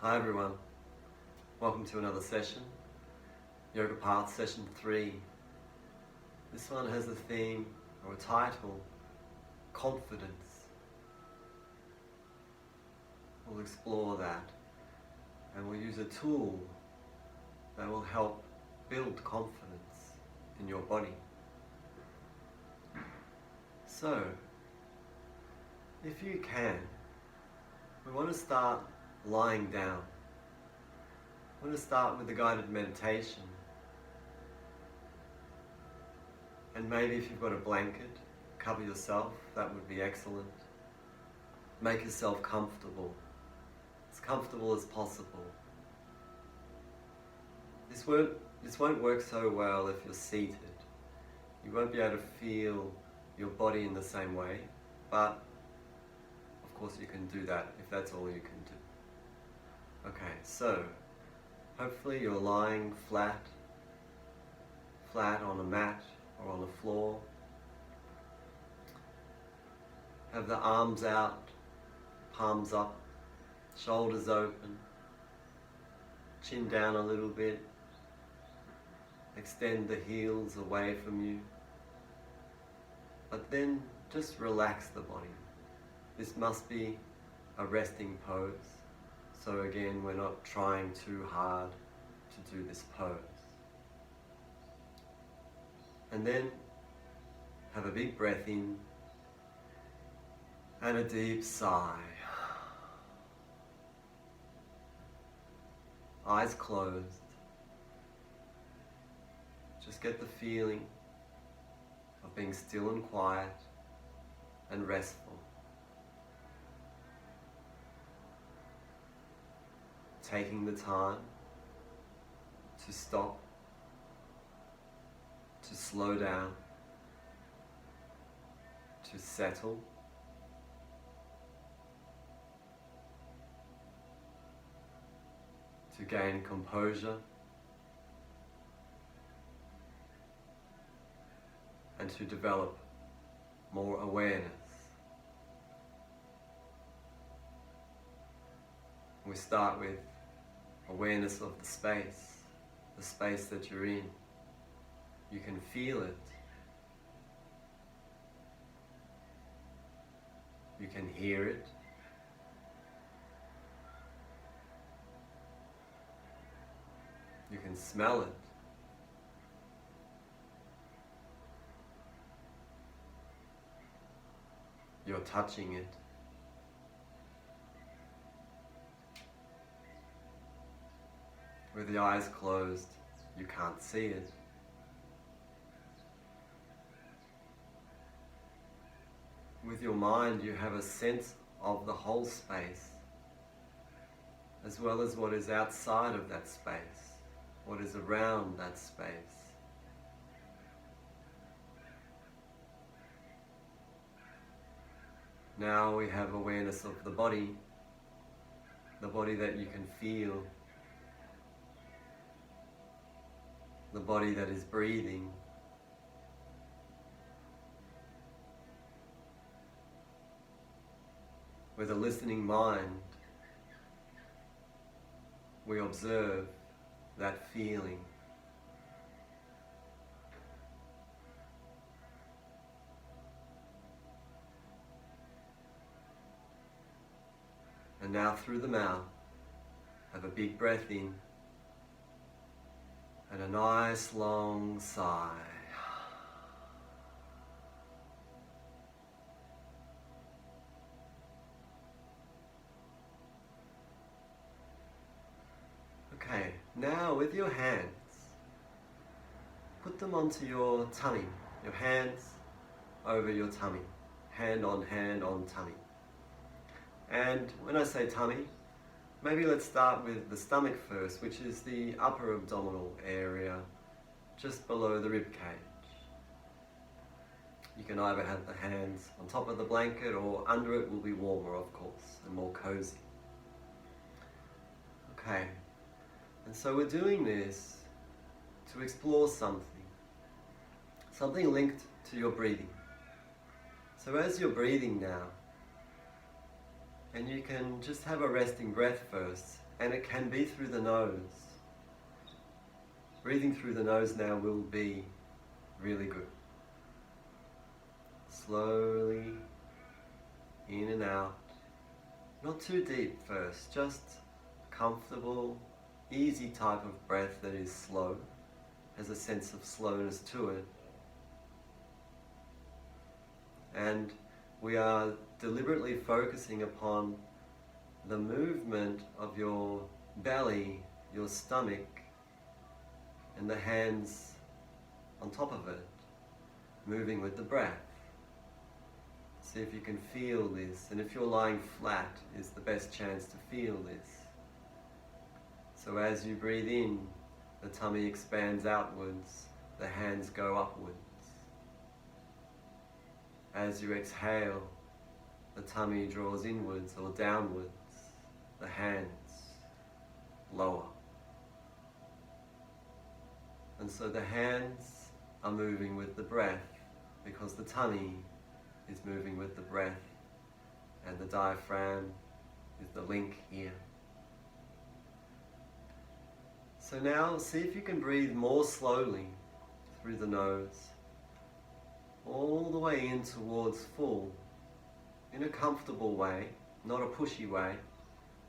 Hi everyone, welcome to another session, Yoga Path Session 3. This one has a theme or a title, Confidence. We'll explore that and we'll use a tool that will help build confidence in your body. So, if you can, we want to start lying down. I want to start with a guided meditation. And maybe if you've got a blanket, cover yourself, that would be excellent. Make yourself comfortable, as comfortable as possible. This won't work so well if you're seated. You won't be able to feel your body in the same way, but of course you can do that if that's all you can do. Okay, so hopefully you're lying flat on a mat or on the floor. Have the arms out, palms up, shoulders open, chin down a little bit. Extend the heels away from you. But then just relax the body. This must be a resting pose. So again, we're not trying too hard to do this pose. And then have a big breath in and a deep sigh. Eyes closed. Just get the feeling of being still and quiet and restful. Taking the time to stop, to slow down, to settle, to gain composure, and to develop more awareness. We start with awareness of the space that you're in. You can feel it. You can hear it. You can smell it. You're touching it. With the eyes closed, you can't see it. With your mind, you have a sense of the whole space, as well as what is outside of that space, what is around that space. Now we have awareness of the body that you can feel, the body that is breathing. With a listening mind, we observe that feeling. And now through the mouth, have a big breath in and a nice long sigh. Okay, now with your hands, put them onto your tummy, your hands over your tummy, hand on tummy. And when I say tummy, maybe let's start with the stomach first, which is the upper abdominal area, just below the rib cage. You can either have the hands on top of the blanket or under it will be warmer, of course, and more cozy. Okay, and so we're doing this to explore something linked to your breathing. So as you're breathing now, and you can just have a resting breath first, and it can be through the nose. Breathing through the nose now will be really good. Slowly in and out. Not too deep first, just comfortable, easy type of breath that is slow, has a sense of slowness to it. And we are deliberately focusing upon the movement of your belly, your stomach, and the hands on top of it, moving with the breath. See if you can feel this, and if you're lying flat, is the best chance to feel this. So as you breathe in, the tummy expands outwards, the hands go upwards. As you exhale, the tummy draws inwards or downwards, the hands lower. And so the hands are moving with the breath because the tummy is moving with the breath, and the diaphragm is the link here. So now see if you can breathe more slowly through the nose, all the way in towards full, in a comfortable way, not a pushy way,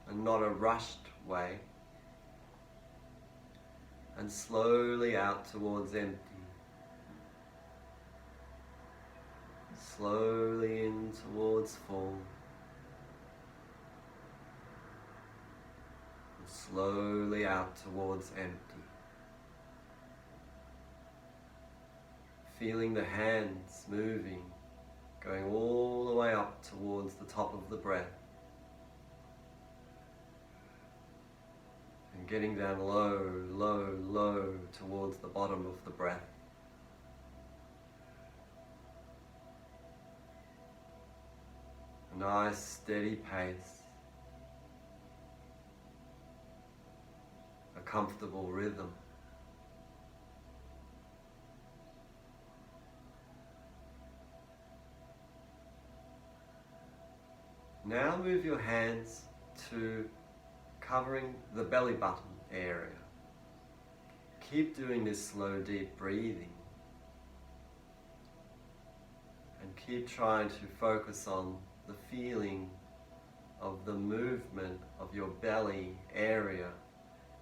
and not a rushed way, and slowly out towards empty. Slowly in towards full, and slowly out towards empty. Feeling the hands moving, going all the way up towards the top of the breath, and getting down low, low, low towards the bottom of the breath. A nice steady pace, a comfortable rhythm. Now move your hands to covering the belly button area. Keep doing this slow, deep breathing. And keep trying to focus on the feeling of the movement of your belly area,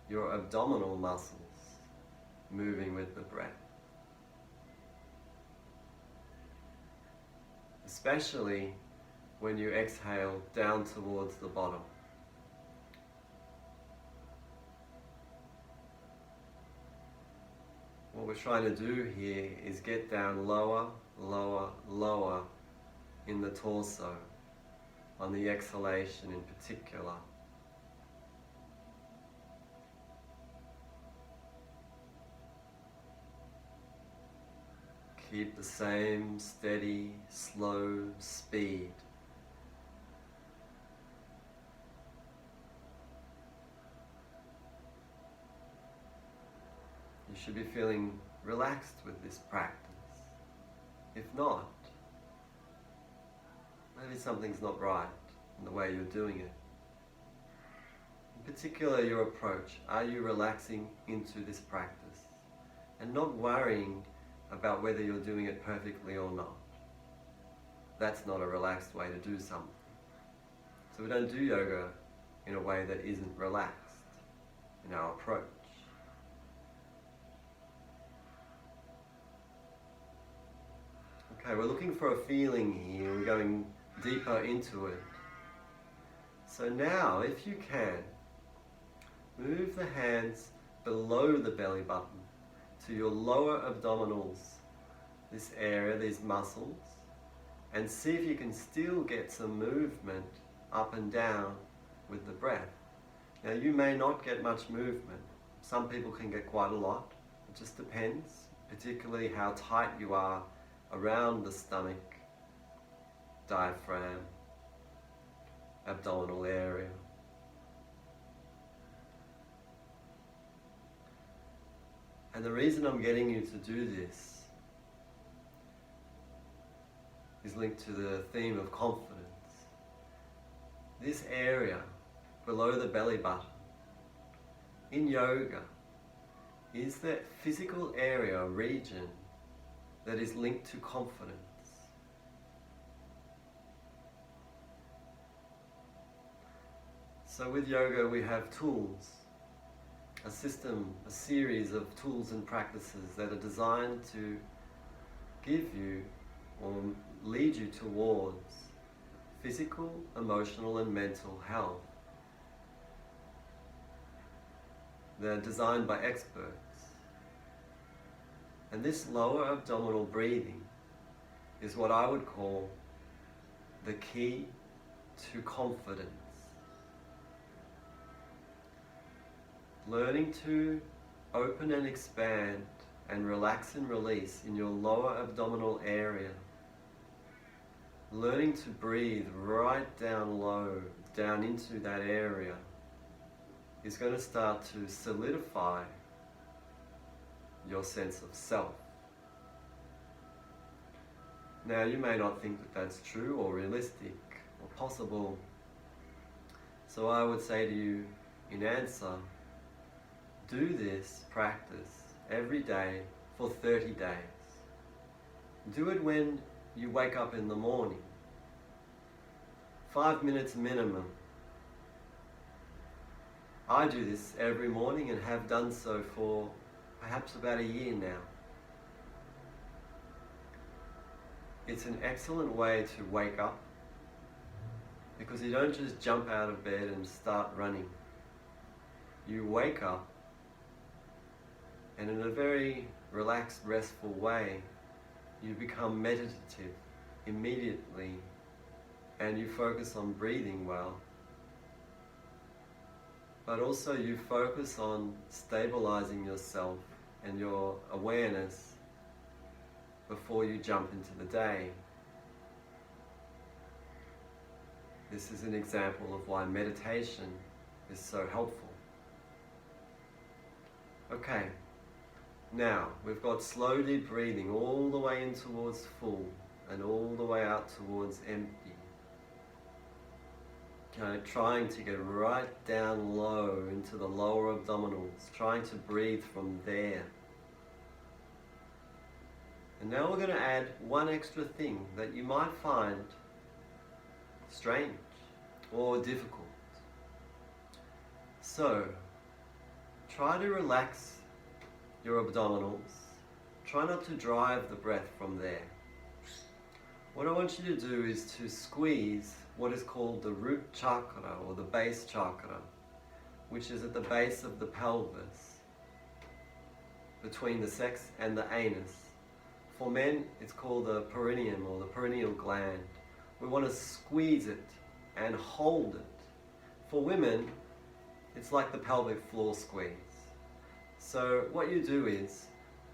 your abdominal muscles moving with the breath. Especially when you exhale down towards the bottom. What we're trying to do here is get down lower, lower, lower in the torso, on the exhalation in particular. Keep the same steady, slow speed. You should be feeling relaxed with this practice. If not, maybe something's not right in the way you're doing it. In particular, your approach. Are you relaxing into this practice and not worrying about whether you're doing it perfectly or not? That's not a relaxed way to do something. So we don't do yoga in a way that isn't relaxed in our approach. Okay, we're looking for a feeling here. We're going deeper into it. So now, if you can, move the hands below the belly button to your lower abdominals, this area, these muscles, and see if you can still get some movement up and down with the breath. Now, you may not get much movement. Some people can get quite a lot. It just depends, particularly how tight you are around the stomach, diaphragm, abdominal area. And the reason I'm getting you to do this is linked to the theme of confidence. This area below the belly button in yoga is that physical area or region that is linked to confidence. So with yoga we have tools, a system, a series of tools and practices that are designed to give you or lead you towards physical, emotional and mental health. They're designed by experts. And this lower abdominal breathing is what I would call the key to confidence. Learning to open and expand and relax and release in your lower abdominal area. Learning to breathe right down low, down into that area, is going to start to solidify your sense of self. Now, you may not think that that's true or realistic or possible. So I would say to you, in answer, do this practice every day for 30 days. Do it when you wake up in the morning. 5 minutes minimum. I do this every morning and have done so for perhaps about a year now. It's an excellent way to wake up because you don't just jump out of bed and start running. You wake up and in a very relaxed, restful way, you become meditative immediately and you focus on breathing well. But also you focus on stabilizing yourself and your awareness before you jump into the day. This is an example of why meditation is so helpful. Okay. Now, we've got slow deep breathing all the way in towards full and all the way out towards empty. Okay, trying to get right down low into the lower abdominals, trying to breathe from there. And now we're going to add one extra thing that you might find strange or difficult. So, try to relax your abdominals. Try not to drive the breath from there. What I want you to do is to squeeze what is called the root chakra or the base chakra, which is at the base of the pelvis, between the sex and the anus. For men, it's called the perineum or the perineal gland. We want to squeeze it and hold it. For women, it's like the pelvic floor squeeze. So what you do is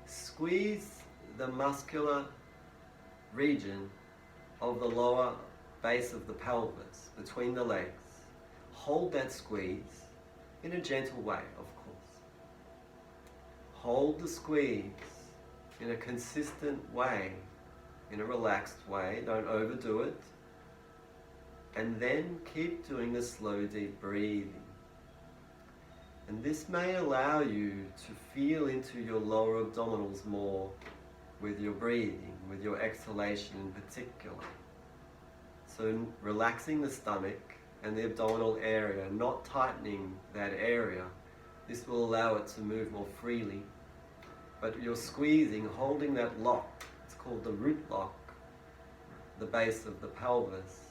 squeeze the muscular region of the lower base of the pelvis between the legs. Hold that squeeze in a gentle way, of course. Hold the squeeze in a consistent way, in a relaxed way, don't overdo it. And then keep doing the slow deep breathing. And this may allow you to feel into your lower abdominals more with your breathing, with your exhalation in particular. So relaxing the stomach and the abdominal area, not tightening that area, this will allow it to move more freely. But you're squeezing, holding that lock, it's called the root lock, the base of the pelvis.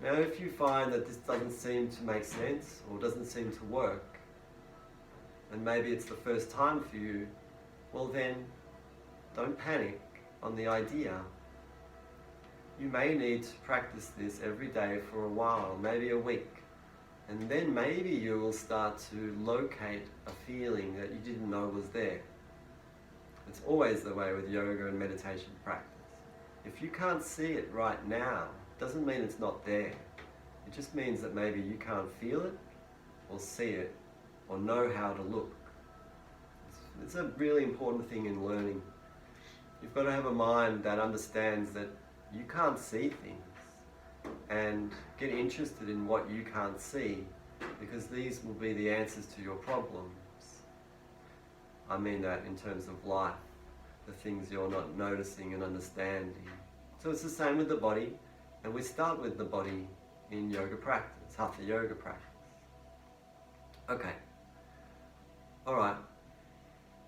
Now if you find that this doesn't seem to make sense or doesn't seem to work, and maybe it's the first time for you, well then, don't panic on the idea. You may need to practice this every day for a while, maybe a week, and then maybe you will start to locate a feeling that you didn't know was there. It's always the way with yoga and meditation practice. If you can't see it right now, doesn't mean it's not there. It just means that maybe you can't feel it, or see it, or know how to look. It's a really important thing in learning. You've got to have a mind that understands that you can't see things, and get interested in what you can't see, because these will be the answers to your problems. I mean that in terms of life, the things you're not noticing and understanding. So it's the same with the body, and we start with the body in yoga practice, hatha yoga practice. Okay. Alright.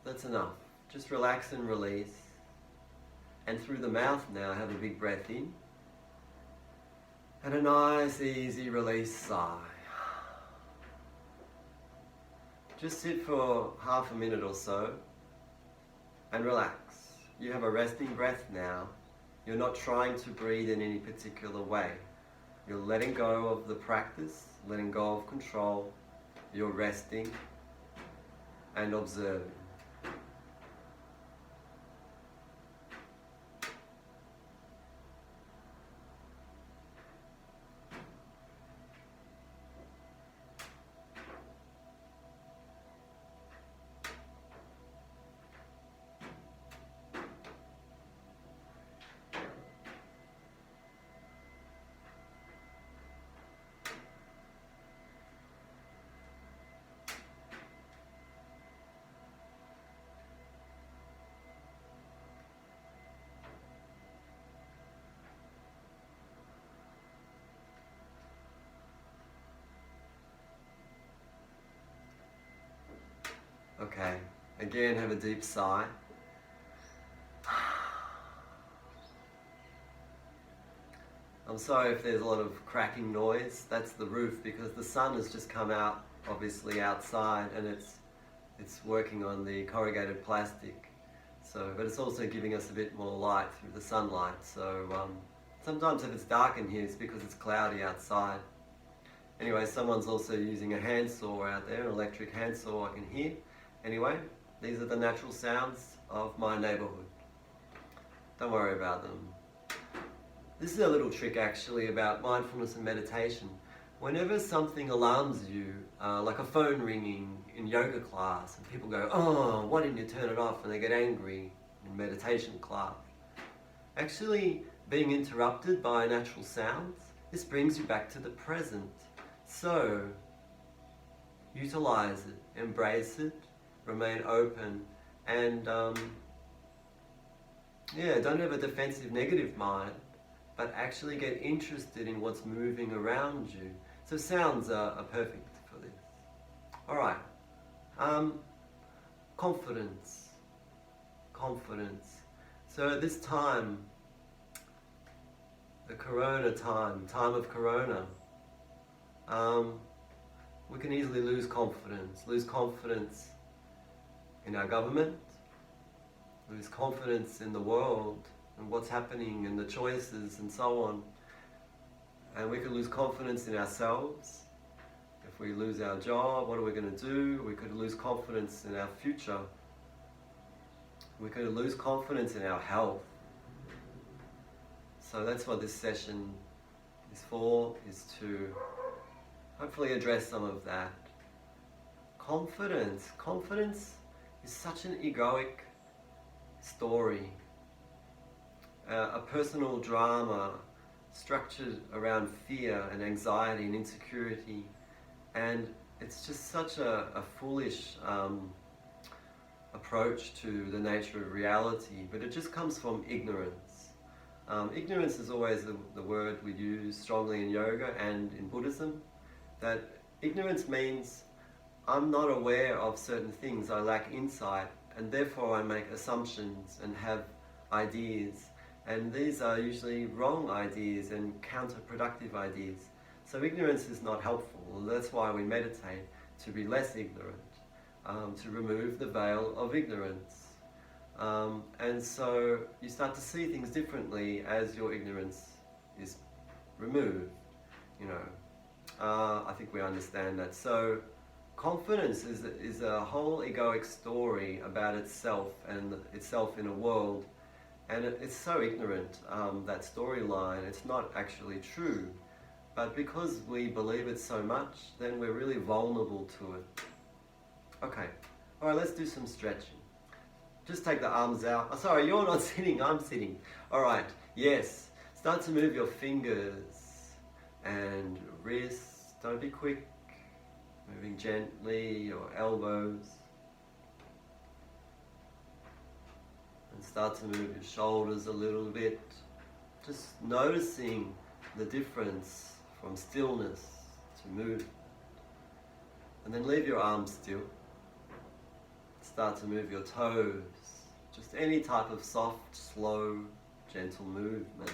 That's enough. Just relax and release. And through the mouth now, have a big breath in. And a nice, easy release sigh. Just sit for half a minute or so and relax. You have a resting breath now. You're not trying to breathe in any particular way. You're letting go of the practice, letting go of control. You're resting and observing. Okay, again have a deep sigh. I'm sorry if there's a lot of cracking noise. That's the roof because the sun has just come out, obviously outside, and it's working on the corrugated plastic. So, but it's also giving us a bit more light through the sunlight. So sometimes if it's dark in here, it's because it's cloudy outside. Anyway, someone's also using a handsaw out there, an electric handsaw I can hear. Anyway, these are the natural sounds of my neighborhood. Don't worry about them. This is a little trick actually about mindfulness and meditation. Whenever something alarms you, like a phone ringing in yoga class, and people go, "Oh, why didn't you turn it off?" and they get angry in meditation class. Actually, being interrupted by natural sounds, this brings you back to the present. So, utilize it, embrace it, remain open, and don't have a defensive negative mind, but actually get interested in what's moving around you. So sounds are perfect for this. Alright, confidence. So at this time, the corona time of corona, we can easily lose confidence in our government, lose confidence in the world and what's happening and the choices and so on. And we could lose confidence in ourselves. If we lose our job, what are we going to do? We could lose confidence in our future. We could lose confidence in our health. So that's what this session is for, is to hopefully address some of that. Confidence is such an egoic story, a personal drama structured around fear and anxiety and insecurity, and it's just such a foolish approach to the nature of reality, but it just comes from ignorance. Ignorance is always the word we use strongly in yoga and in Buddhism, that ignorance means I'm not aware of certain things, I lack insight, and therefore I make assumptions and have ideas. And these are usually wrong ideas and counterproductive ideas. So ignorance is not helpful. That's why we meditate, to be less ignorant, to remove the veil of ignorance. And so you start to see things differently as your ignorance is removed. I think we understand that. So confidence is a whole egoic story about itself and itself in a world. And it's so ignorant, that storyline. It's not actually true. But because we believe it so much, then we're really vulnerable to it. Okay, all right, let's do some stretching. Just take the arms out. Oh, sorry, you're not sitting, I'm sitting. All right, yes. Start to move your fingers and wrists. Don't be quick. Moving gently your elbows. And start to move your shoulders a little bit. Just noticing the difference from stillness to movement. And then leave your arms still. Start to move your toes. Just any type of soft, slow, gentle movement.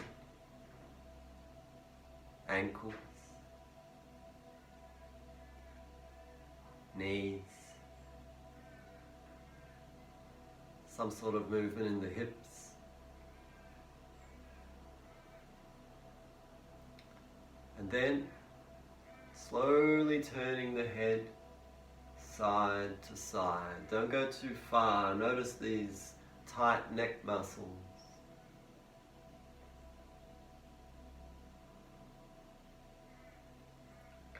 Ankles. Knees. Some sort of movement in the hips. And then slowly turning the head side to side. Don't go too far. Notice these tight neck muscles.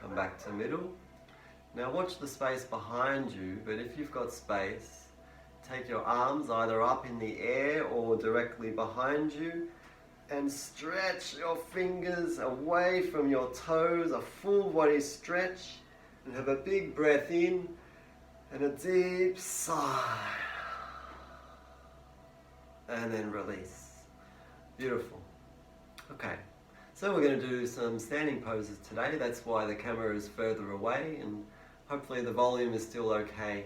Come back to middle. Now watch the space behind you, but if you've got space, take your arms either up in the air or directly behind you and stretch your fingers away from your toes, a full body stretch, and have a big breath in and a deep sigh. And then release. Beautiful. Okay, so we're going to do some standing poses today. That's why the camera is further away, and hopefully the volume is still okay.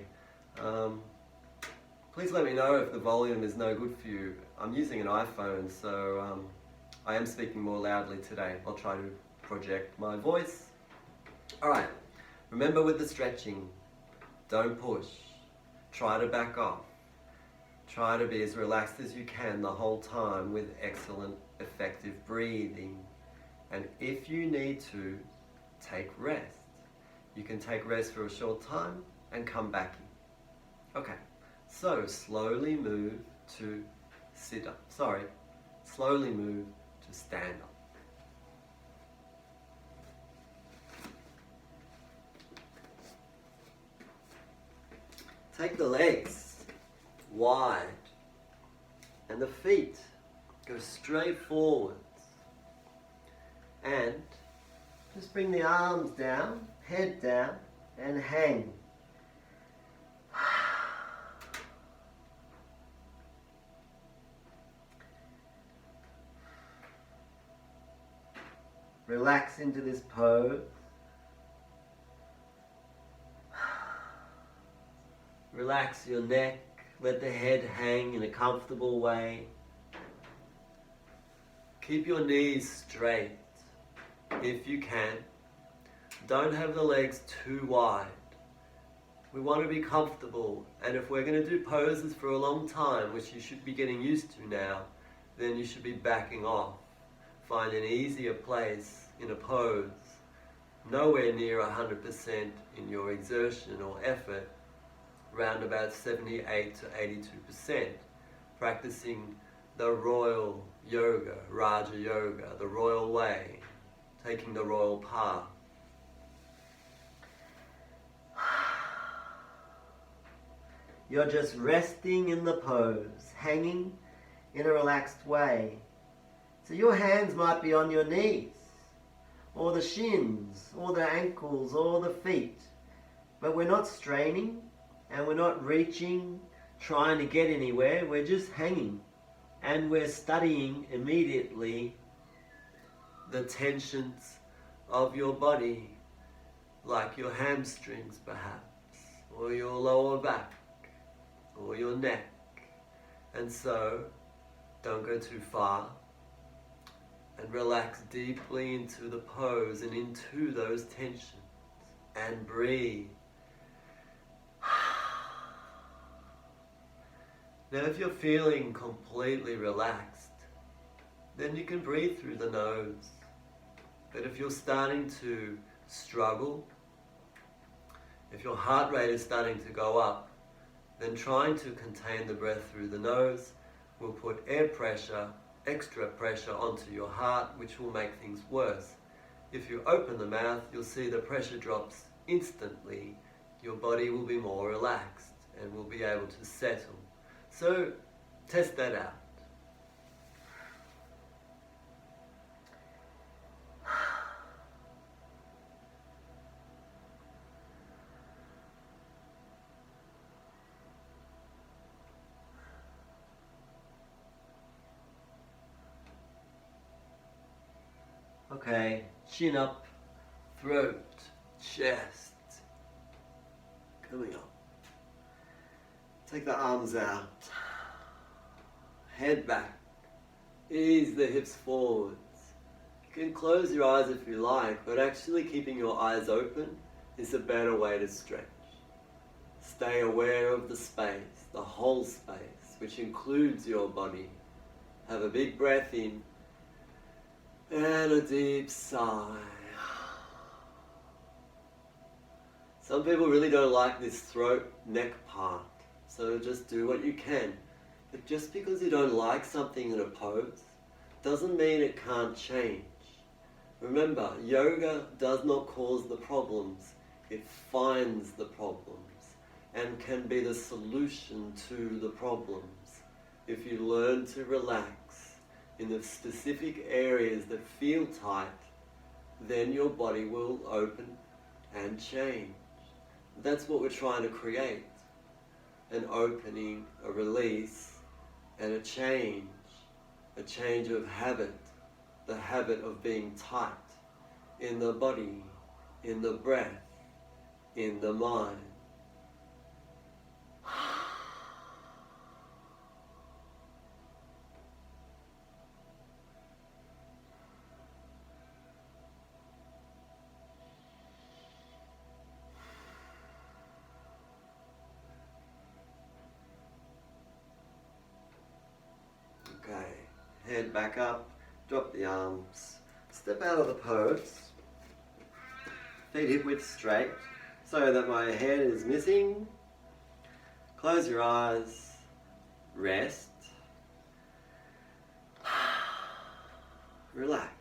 Please let me know if the volume is no good for you. I'm using an iPhone, so I am speaking more loudly today. I'll try to project my voice. Alright, remember with the stretching, don't push. Try to back off. Try to be as relaxed as you can the whole time with excellent, effective breathing. And if you need to, take rest. You can take rest for a short time and come back in. Okay, so slowly move to sit up. Sorry, slowly move to stand up. Take the legs wide and the feet go straight forwards. And just bring the arms down, head down, and hang. Relax into this pose. Relax your neck, let the head hang in a comfortable way. Keep your knees straight if you can. Don't have the legs too wide. We want to be comfortable, and if we're going to do poses for a long time, which you should be getting used to now, then you should be backing off. Find an easier place in a pose, nowhere near 100% in your exertion or effort, around about 78 to 82%, practicing the royal yoga, Raja Yoga, the royal way, taking the royal path. You're just resting in the pose, hanging in a relaxed way. So your hands might be on your knees, or the shins, or the ankles, or the feet. But we're not straining, and we're not reaching, trying to get anywhere. We're just hanging. And we're studying immediately the tensions of your body, like your hamstrings perhaps, or your lower back, or your neck. And so, don't go too far, and relax deeply into the pose and into those tensions, and breathe. Now if you're feeling completely relaxed, then you can breathe through the nose. But if you're starting to struggle, if your heart rate is starting to go up, then trying to contain the breath through the nose will put air pressure, extra pressure onto your heart, which will make things worse. If you open the mouth, you'll see the pressure drops instantly. Your body will be more relaxed and will be able to settle. So, test that out. Okay, chin up, throat, chest, coming up. Take the arms out, head back, ease the hips forwards. You can close your eyes if you like, but actually keeping your eyes open is a better way to stretch. Stay aware of the space, the whole space, which includes your body. Have a big breath in and a deep sigh. Some people really don't like this throat, neck part, so just do what you can. But just because you don't like something in a pose doesn't mean it can't change. Remember, yoga does not cause the problems, it finds the problems and can be the solution to the problems. If you learn to relax in the specific areas that feel tight, then your body will open and change. That's what we're trying to create. An opening, a release, and a change of habit, the habit of being tight in the body, in the breath, in the mind. Okay, head back up, drop the arms, step out of the pose, feet hip width straight so that my head is missing. Close your eyes, rest, relax,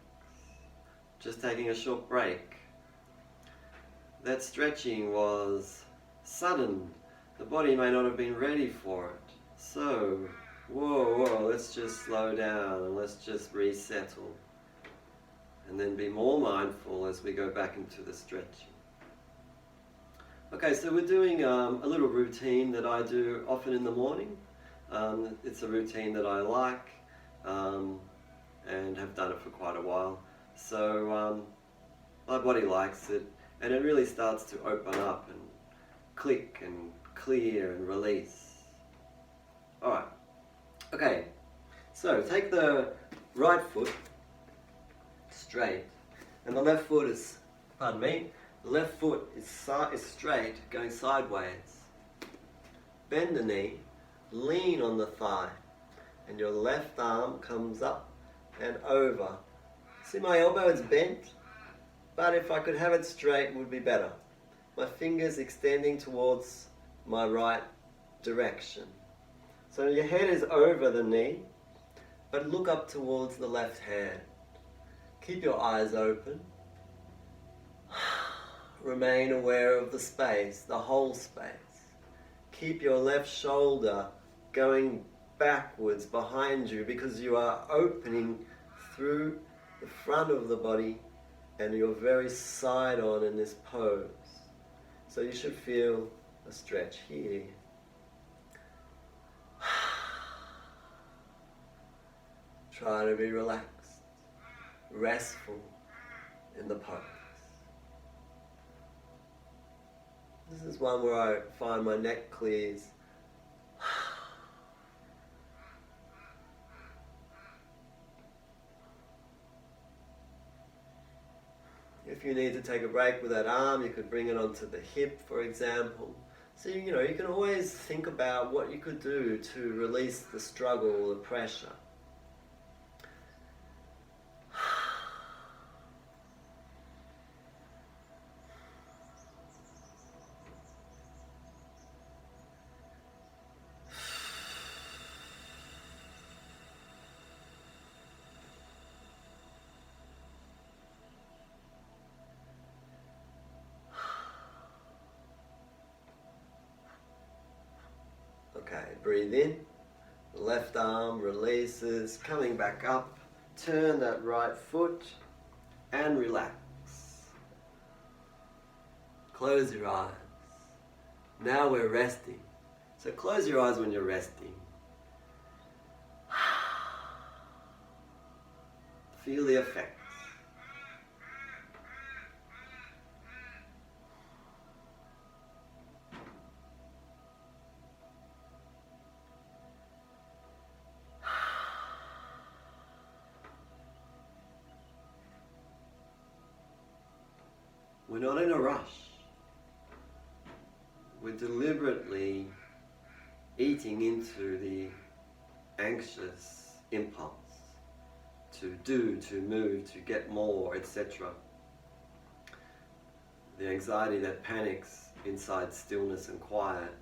just taking a short break. That stretching was sudden, the body may not have been ready for it, so whoa, let's just slow down and let's just resettle. And then be more mindful as we go back into the stretching. Okay, so we're doing a little routine that I do often in the morning. It's a routine that I like and have done it for quite a while. So my body likes it, and it really starts to open up and click and clear and release. Alright. Okay, so take the right foot straight, and the left foot is, pardon me, the left foot is straight, going sideways. Bend the knee, lean on the thigh, and your left arm comes up and over. See, my elbow is bent, but if I could have it straight, it would be better. My fingers extending towards my right direction. So your head is over the knee, but look up towards the left hand. Keep your eyes open. Remain aware of the space, the whole space. Keep your left shoulder going backwards behind you because you are opening through the front of the body and you're very side on in this pose. So you should feel a stretch here. Try to be relaxed, restful in the pose. This is one where I find my neck clears. If you need to take a break with that arm, you could bring it onto the hip, for example. So, you can always think about what you could do to release the struggle, the pressure. Okay, breathe in, left arm releases, coming back up, turn that right foot and relax. Close your eyes. Now we're resting. So close your eyes when you're resting. Feel the effects. We're not in a rush. We're deliberately eating into the anxious impulse to do, to move, to get more, etc. The anxiety that panics inside stillness and quiet.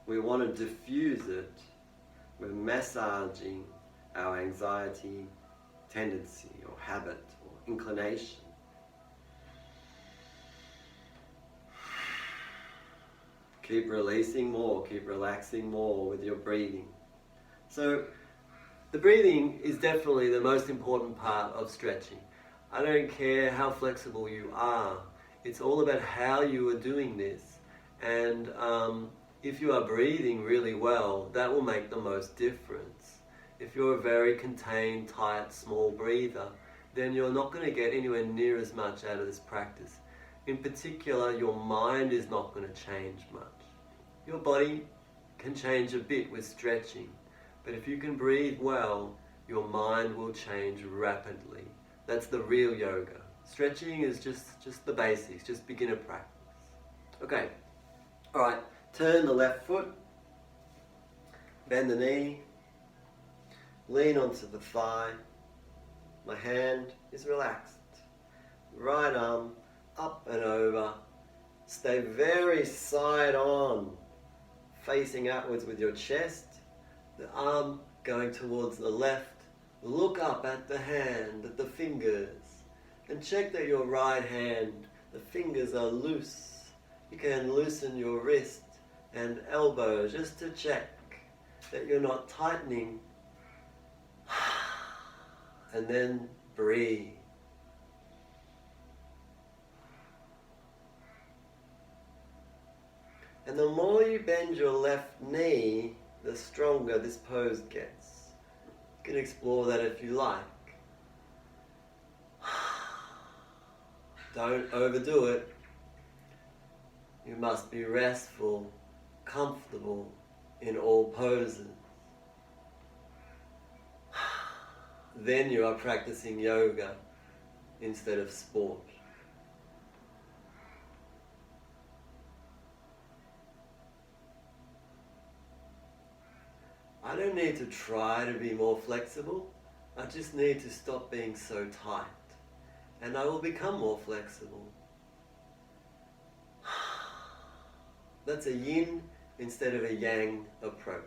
We want to diffuse it. We're massaging our anxiety tendency or habit or inclination. Keep releasing more, keep relaxing more with your breathing. So the breathing is definitely the most important part of stretching. I don't care how flexible you are. It's all about how you are doing this. And if you are breathing really well, that will make the most difference. If you're a very contained, tight, small breather, then you're not going to get anywhere near as much out of this practice. In particular, your mind is not going to change much. Your body can change a bit with stretching, but if you can breathe well, your mind will change rapidly. That's the real yoga. Stretching is just the basics, just beginner practice. Okay, all right, turn the left foot, bend the knee, lean onto the thigh. My hand is relaxed. Right arm up and over. Stay very side on, facing outwards with your chest. The arm going towards the left. Look up at the hand, at the fingers, and check that your right hand, the fingers are loose. You can loosen your wrist and elbow just to check that you're not tightening. And then breathe. And the more you bend your left knee, the stronger this pose gets. You can explore that if you like. Don't overdo it. You must be restful, comfortable in all poses. Then you are practicing yoga instead of sport. I don't need to try to be more flexible. I just need to stop being so tight, and I will become more flexible. That's a yin instead of a yang approach.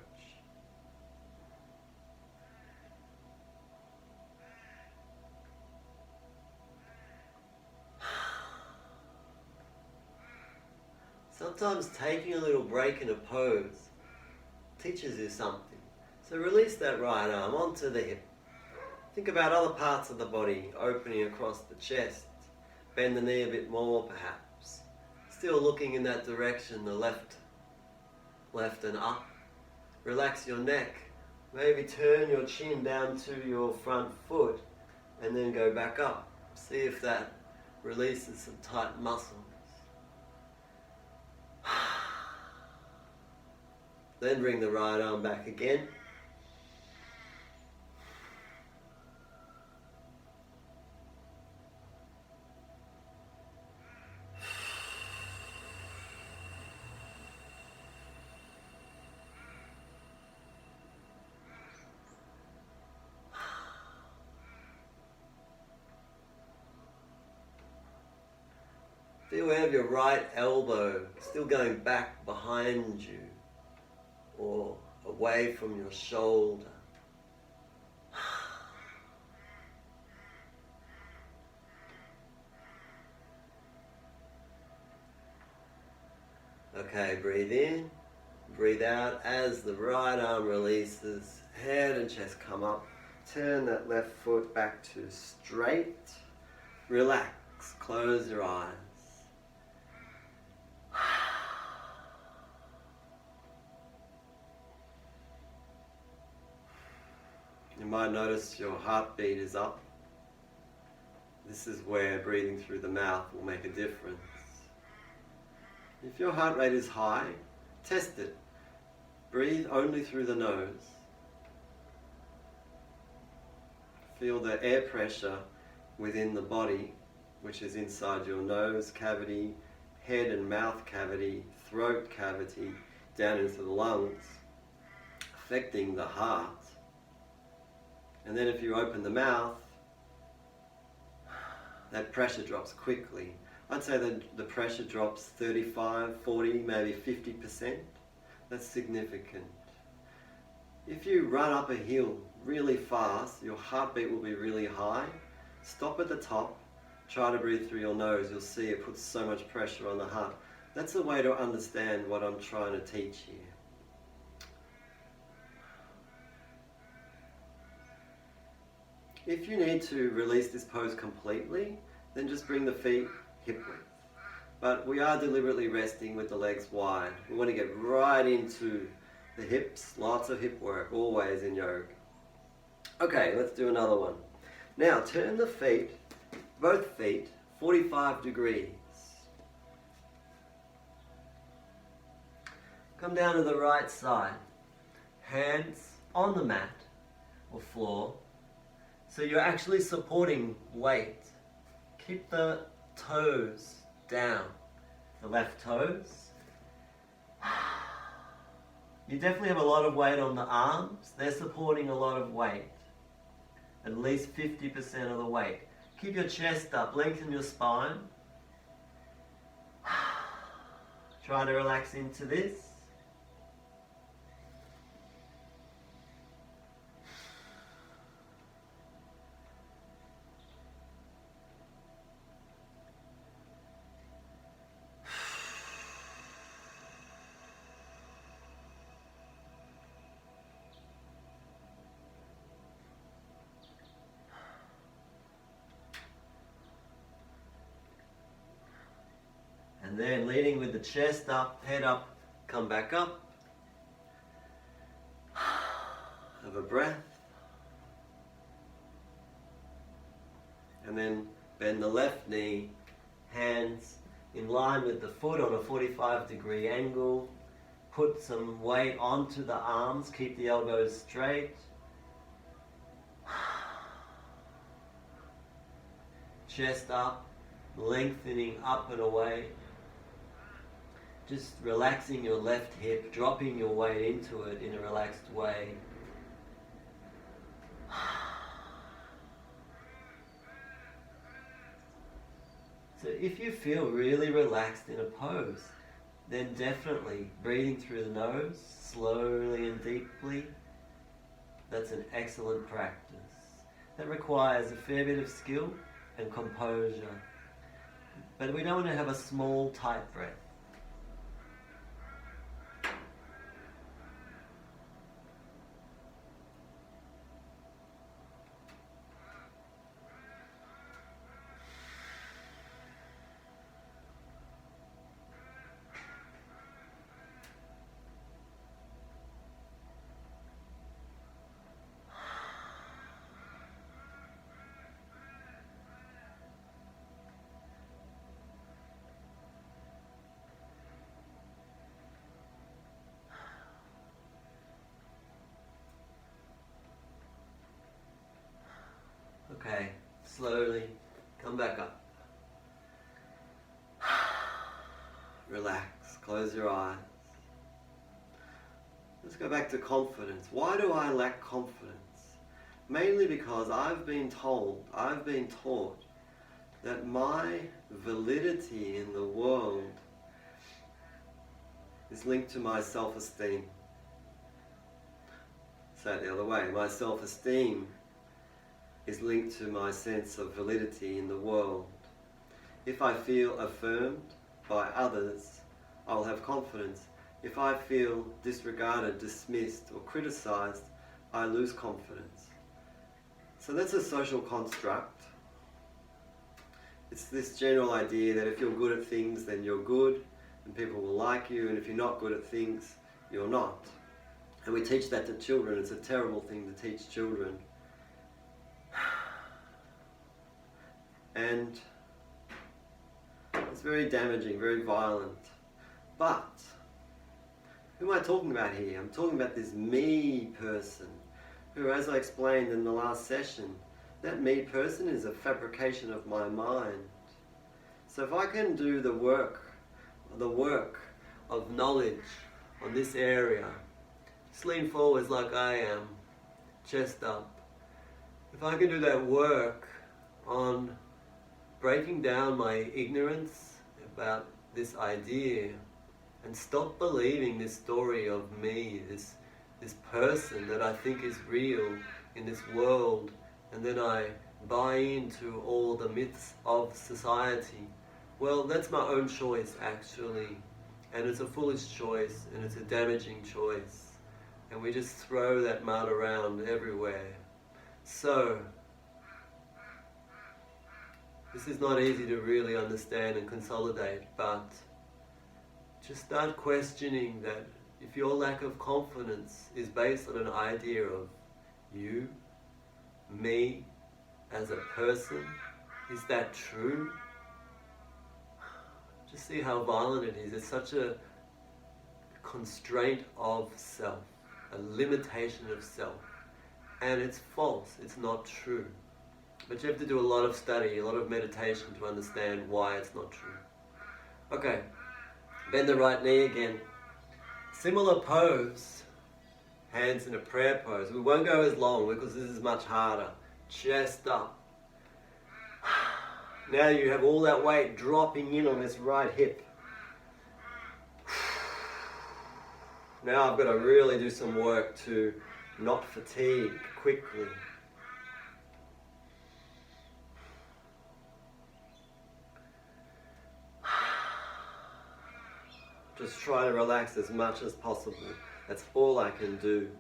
Sometimes taking a little break in a pose teaches you something. So release that right arm onto the hip. Think about other parts of the body opening across the chest. Bend the knee a bit more perhaps. Still looking in that direction, the left and up. Relax your neck. Maybe turn your chin down to your front foot and then go back up. See if that releases some tight muscles. Then bring the right arm back again. Feel where your right elbow still going back behind you or away from your shoulder. Okay, breathe in, breathe out as the right arm releases, head and chest come up. Turn that left foot back to straight. Relax, close your eyes. You might notice your heartbeat is up. This is where breathing through the mouth will make a difference. If your heart rate is high, test it. Breathe only through the nose. Feel the air pressure within the body which is inside your nose cavity, head and mouth cavity, throat cavity, down into the lungs, affecting the heart. And then if you open the mouth, that pressure drops quickly. I'd say that the pressure drops 35, 40, maybe 50%. That's significant. If you run up a hill really fast, your heartbeat will be really high. Stop at the top, try to breathe through your nose. You'll see it puts so much pressure on the heart. That's a way to understand what I'm trying to teach here. If you need to release this pose completely, then just bring the feet hip width. But we are deliberately resting with the legs wide. We want to get right into the hips, lots of hip work, always in yoga. Okay, let's do another one. Now turn the feet, both feet, 45 degrees. Come down to the right side. Hands on the mat or floor. So you're actually supporting weight. Keep the toes down. The left toes. You definitely have a lot of weight on the arms. They're supporting a lot of weight. At least 50% of the weight. Keep your chest up, lengthen your spine. Try to relax into this. And then leading with the chest up, head up, come back up. Have a breath. And then bend the left knee, hands in line with the foot on a 45-degree angle. Put some weight onto the arms, keep the elbows straight. Chest up, lengthening up and away. Just relaxing your left hip, dropping your weight into it in a relaxed way. So if you feel really relaxed in a pose, then definitely breathing through the nose, slowly and deeply, that's an excellent practice. That requires a fair bit of skill and composure. But we don't want to have a small, tight breath. Okay, slowly come back up. Relax, close your eyes. Let's go back to confidence. Why do I lack confidence? Mainly because I've been taught that my validity in the world is linked to my self-esteem. Say it the other way, my self-esteem is linked to my sense of validity in the world. If I feel affirmed by others, I'll have confidence. If I feel disregarded, dismissed, or criticized, I lose confidence. So that's a social construct. It's this general idea that if you're good at things, then you're good, and people will like you, and if you're not good at things, you're not. And we teach that to children. It's a terrible thing to teach children. And it's very damaging, very violent. But who am I talking about here? I'm talking about this me person who, as I explained in the last session, that me person is a fabrication of my mind. So if I can do the work of knowledge on this area, just lean forwards like I am, chest up. If I can do that work on breaking down my ignorance about this idea and stop believing this story of me, this person that I think is real in this world, and then I buy into all the myths of society, well, that's my own choice actually, and it's a foolish choice and it's a damaging choice, and we just throw that mud around everywhere. So this is not easy to really understand and consolidate, but just start questioning that if your lack of confidence is based on an idea of you, me, as a person, is that true? Just see how violent it is. It's such a constraint of self, a limitation of self. And it's false, it's not true. But you have to do a lot of study, a lot of meditation to understand why it's not true. Okay, bend the right knee again. Similar pose, hands in a prayer pose. We won't go as long because this is much harder. Chest up. Now you have all that weight dropping in on this right hip. Now I've got to really do some work to not fatigue quickly. Just try to relax as much as possible. That's all I can do.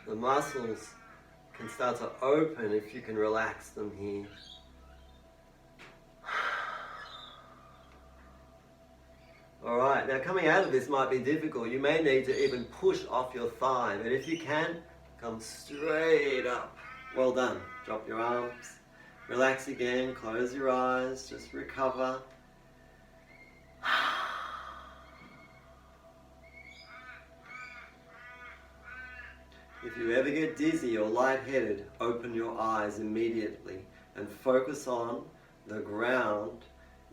The muscles can start to open if you can relax them here. Alright, now coming out of this might be difficult. You may need to even push off your thigh, but if you can, come straight up. Well done. Drop your arms. Relax again, close your eyes, just recover. If you ever get dizzy or lightheaded, open your eyes immediately and focus on the ground,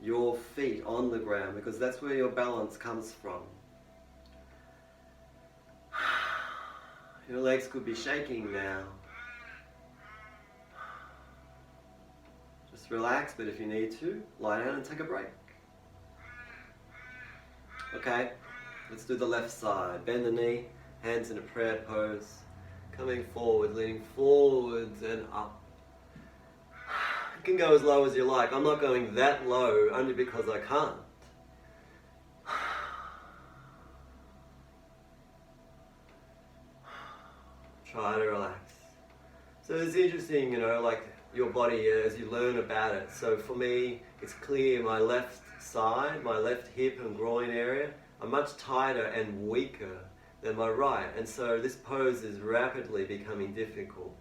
your feet on the ground, because that's where your balance comes from. Your legs could be shaking now. Just relax, but if you need to, lie down and take a break. Okay, let's do the left side. Bend the knee, hands in a prayer pose. Coming forward, leaning forwards and up. You can go as low as you like. I'm not going that low only because I can't. Try to relax. So it's interesting, like your body as you learn about it. So for me, it's clear my left side, my left hip and groin area are much tighter and weaker than my right. And so this pose is rapidly becoming difficult.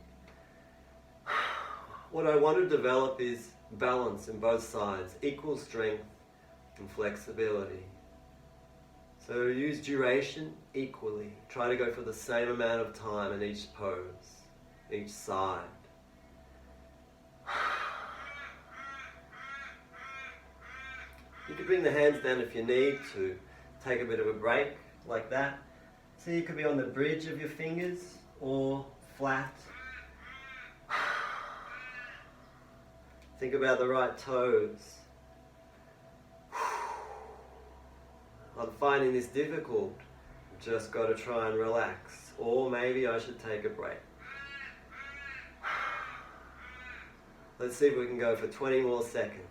What I want to develop is balance in both sides, equal strength and flexibility. So use duration equally. Try to go for the same amount of time in each pose, each side. You can bring the hands down if you need to. Take a bit of a break, like that. So you could be on the bridge of your fingers or flat. Think about the right toes. I'm finding this difficult. Just got to try and relax. Or maybe I should take a break. Let's see if we can go for 20 more seconds.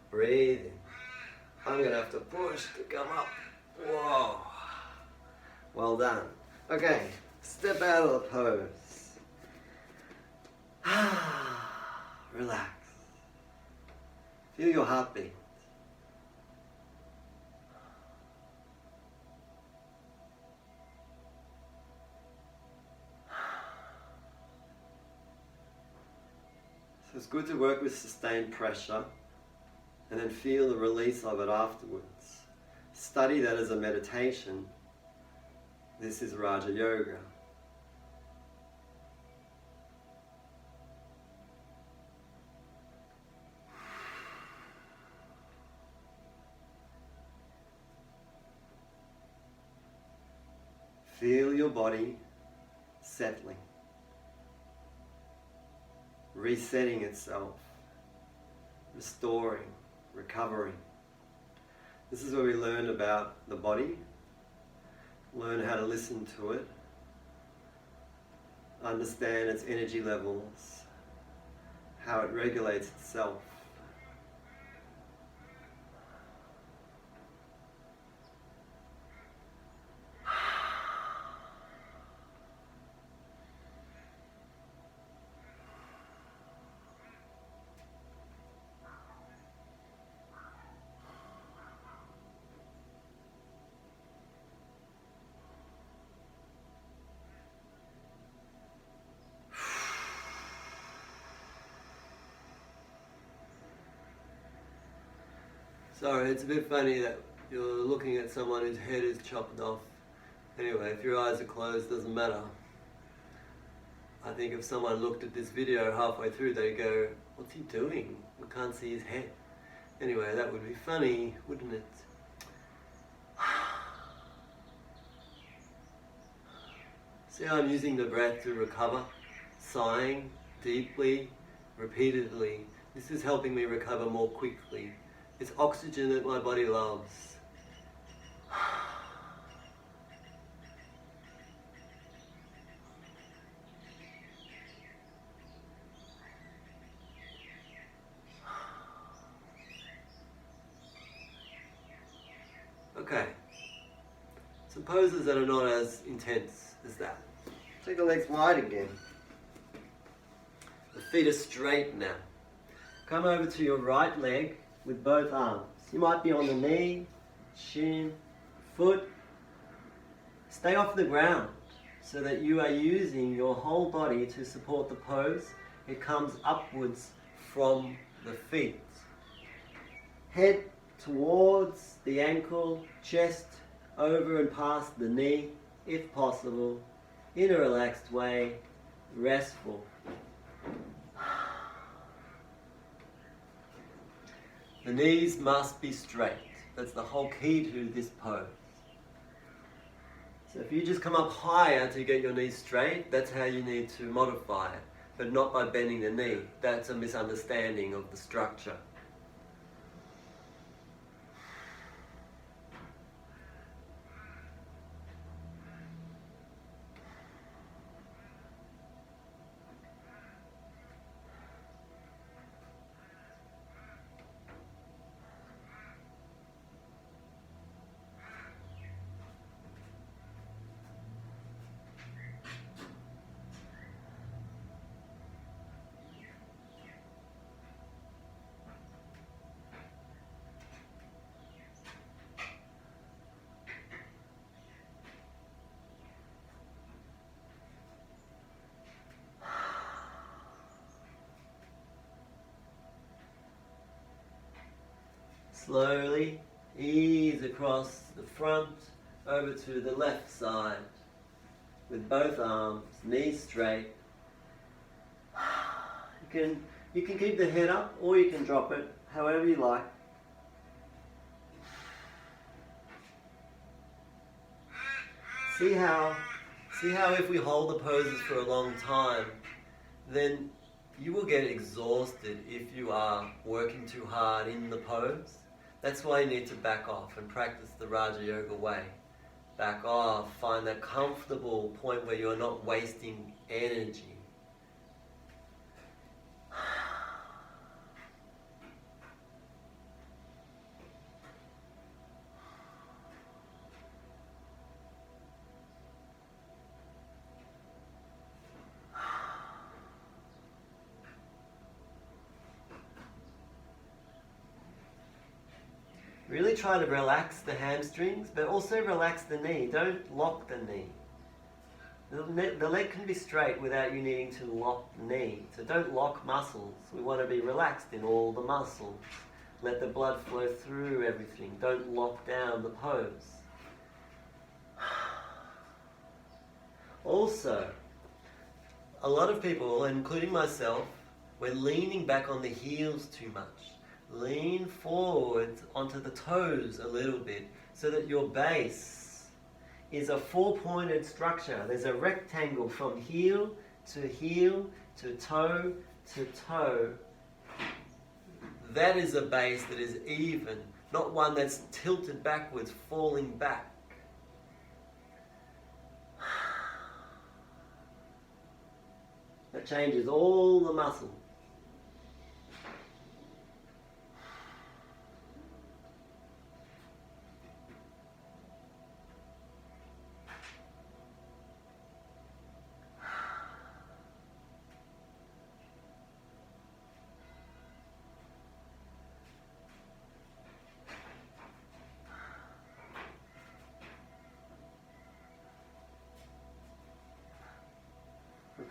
Breathe in. I'm going to have to push to come up. Whoa. Well done. Okay, step out of the pose. Relax. Feel your heartbeat. So it's good to work with sustained pressure and then feel the release of it afterwards. Study that as a meditation. This is Raja Yoga. Feel your body settling, resetting itself, restoring, recovering. This is where we learn about the body, learn how to listen to it, understand its energy levels, how it regulates itself. Sorry, it's a bit funny that you're looking at someone whose head is chopped off. Anyway, if your eyes are closed, doesn't matter. I think if someone looked at this video halfway through, they'd go, what's he doing? We can't see his head. Anyway, that would be funny, wouldn't it? See how I'm using the breath to recover? Sighing deeply, repeatedly. This is helping me recover more quickly. It's oxygen that my body loves. Okay. Some poses that are not as intense as that. Take the legs wide again. The feet are straight now. Come over to your right leg with both arms. You might be on the knee, shin, foot. Stay off the ground so that you are using your whole body to support the pose. It comes upwards from the feet. Head towards the ankle, chest over and past the knee, if possible, in a relaxed way, restful. The knees must be straight. That's the whole key to this pose. So if you just come up higher to get your knees straight, that's how you need to modify it, but not by bending the knee. That's a misunderstanding of the structure. Slowly ease across the front over to the left side with both arms, knees straight. You can keep the head up or you can drop it, however you like. See how if we hold the poses for a long time, then you will get exhausted if you are working too hard in the pose. That's why you need to back off and practice the Raja Yoga way. Back off, find that comfortable point where you're not wasting energy. Really try to relax the hamstrings, but also relax the knee. Don't lock the knee. The leg can be straight without you needing to lock the knee. So don't lock muscles. We want to be relaxed in all the muscles. Let the blood flow through everything. Don't lock down the pose. Also, a lot of people, including myself, we're leaning back on the heels too much. Lean forward onto the toes a little bit so that your base is a four-pointed structure. There's a rectangle from heel to toe to toe. That is a base that is even, not one that's tilted backwards, falling back. That changes all the muscle.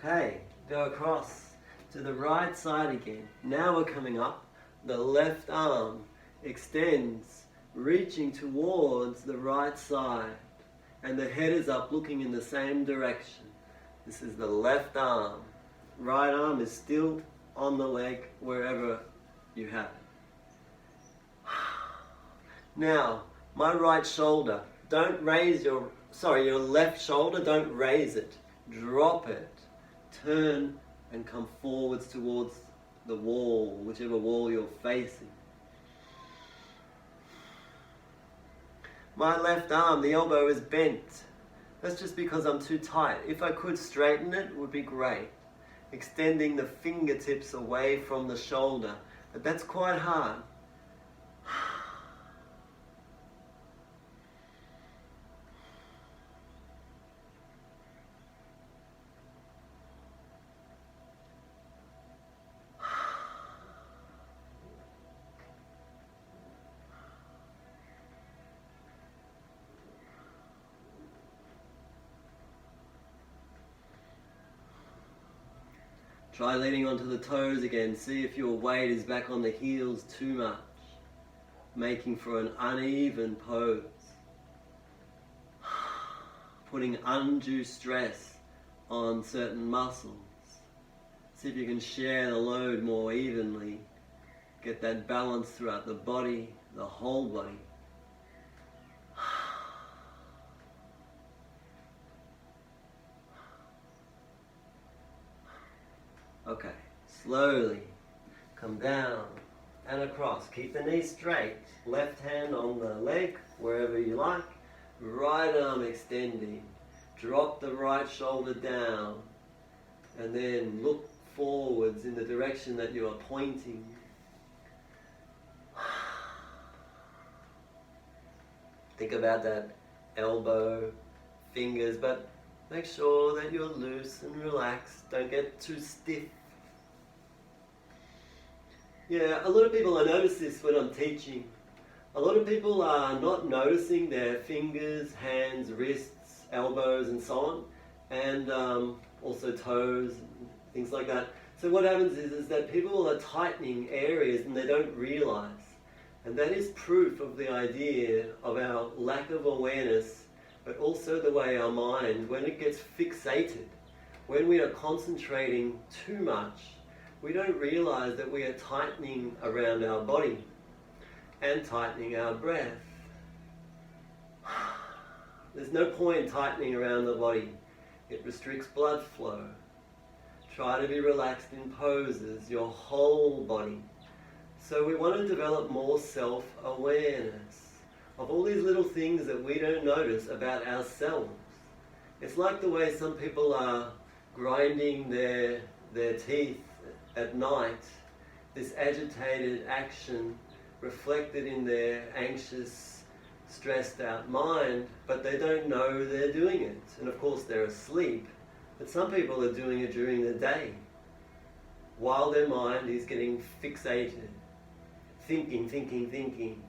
Okay, go across to the right side again. Now we're coming up. The left arm extends, reaching towards the right side. And the head is up, looking in the same direction. This is the left arm. Right arm is still on the leg, wherever you have it. Now, my right shoulder. Don't raise your left shoulder, don't raise it. Drop it. Turn and come forwards towards the wall, whichever wall you're facing. My left arm, the elbow is bent. That's just because I'm too tight. If I could straighten it, it would be great. Extending the fingertips away from the shoulder, but that's quite hard. Try leaning onto the toes again. See if your weight is back on the heels too much, making for an uneven pose. Putting undue stress on certain muscles. See if you can share the load more evenly. Get that balance throughout the body, the whole body. Okay, slowly come down and across. Keep the knee straight. Left hand on the leg, wherever you like. Right arm extending. Drop the right shoulder down. And then look forwards in the direction that you are pointing. Think about that elbow, fingers, but make sure that you're loose and relaxed. Don't get too stiff. Yeah, a lot of people, I notice this when I'm teaching. A lot of people are not noticing their fingers, hands, wrists, elbows and so on. And also toes, and things like that. So what happens is that people are tightening areas and they don't realize. And that is proof of the idea of our lack of awareness, but also the way our mind, when it gets fixated, when we are concentrating too much, we don't realize that we are tightening around our body and tightening our breath. There's no point tightening around the body. It restricts blood flow. Try to be relaxed in poses, your whole body. So we want to develop more self-awareness of all these little things that we don't notice about ourselves. It's like the way some people are grinding their teeth at night, this agitated action reflected in their anxious, stressed out mind, but they don't know they're doing it. And of course they're asleep, but some people are doing it during the day, while their mind is getting fixated, thinking.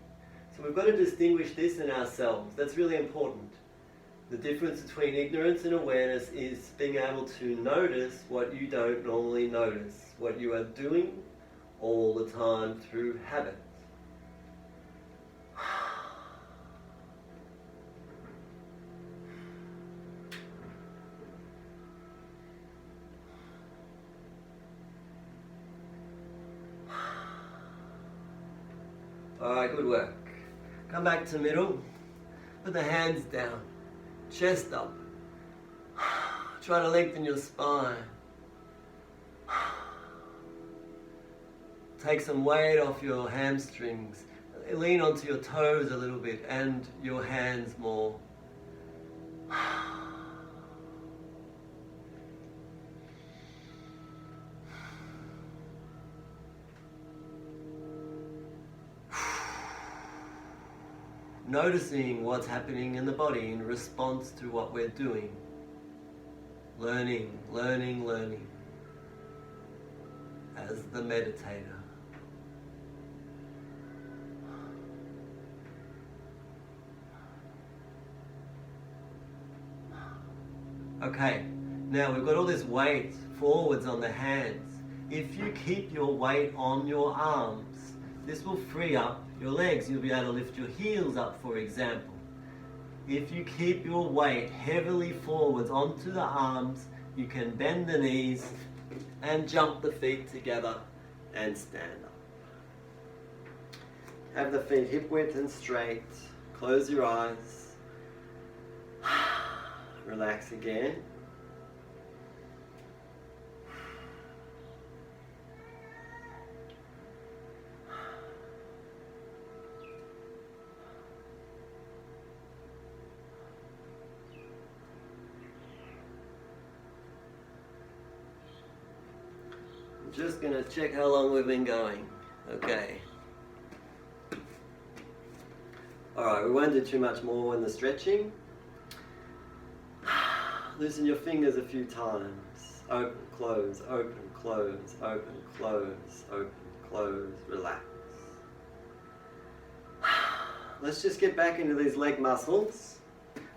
So we've got to distinguish this in ourselves. That's really important. The difference between ignorance and awareness is being able to notice what you don't normally notice, what you are doing all the time through habit. Alright, good work. Come back to middle. Put the hands down. Chest up. Try to lengthen your spine. Take some weight off your hamstrings. Lean onto your toes a little bit and your hands more. Noticing what's happening in the body in response to what we're doing. Learning, learning, learning. As the meditator. Okay, now we've got all this weight forwards on the hands. If you keep your weight on your arms, this will free up your legs. You'll be able to lift your heels up, for example. If you keep your weight heavily forwards onto the arms, you can bend the knees and jump the feet together and stand up. Have the feet hip width and straight. Close your eyes. Relax again. Just going to check how long we've been going. Okay. Alright, we won't do too much more in the stretching. Loosen your fingers a few times. Open, close, open, close, open, close, open, close, relax. Let's just get back into these leg muscles.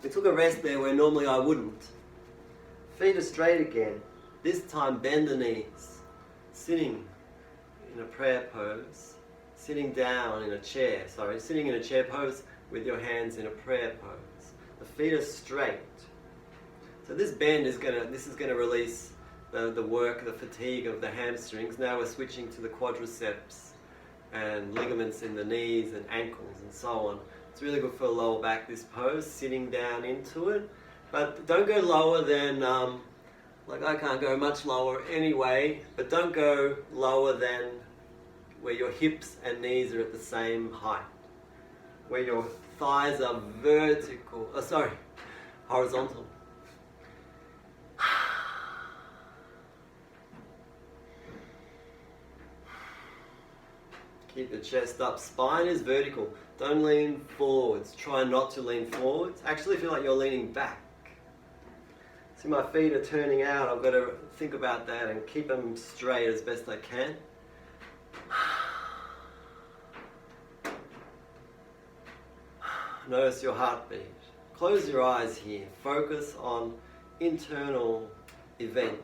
We took a rest there where normally I wouldn't. Feet are straight again. This time bend the knees. Sitting in a prayer pose, sitting down in a chair, sitting in a chair pose with your hands in a prayer pose. The feet are straight. So this bend is going to release the work, the fatigue of the hamstrings. Now we're switching to the quadriceps and ligaments in the knees and ankles and so on. It's really good for the lower back, this pose, sitting down into it. But don't go lower than... like I can't go much lower anyway, but don't go lower than where your hips and knees are at the same height. Where your thighs are horizontal. Keep the chest up. Spine is vertical. Don't lean forwards. Try not to lean forwards. Actually feel like you're leaning back. See, my feet are turning out. I've got to think about that and keep them straight as best I can. Notice your heartbeat. Close your eyes here. Focus on internal events.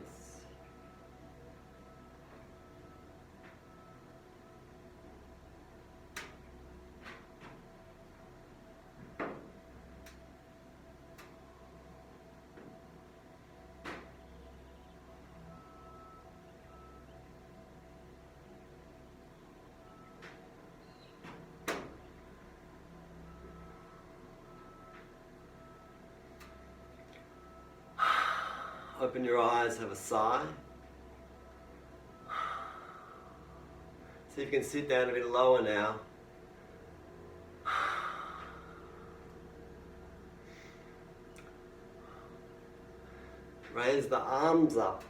Open your eyes, have a sigh. See if you can sit down a bit lower now. Raise the arms up,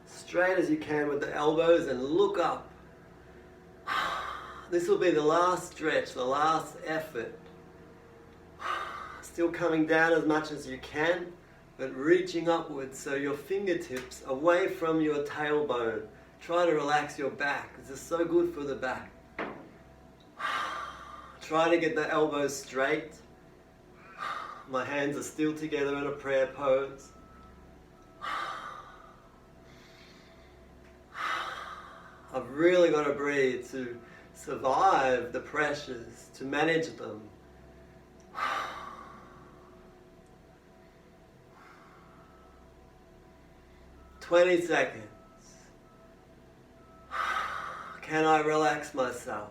straight as you can with the elbows and look up. This will be the last stretch, the last effort. Still coming down as much as you can, but reaching upwards so your fingertips away from your tailbone. Try to relax your back. This is so good for the back. try to get the elbows straight. My hands are still together in a prayer pose. I've really got to breathe to survive the pressures, to manage them. 20 seconds. Can I relax myself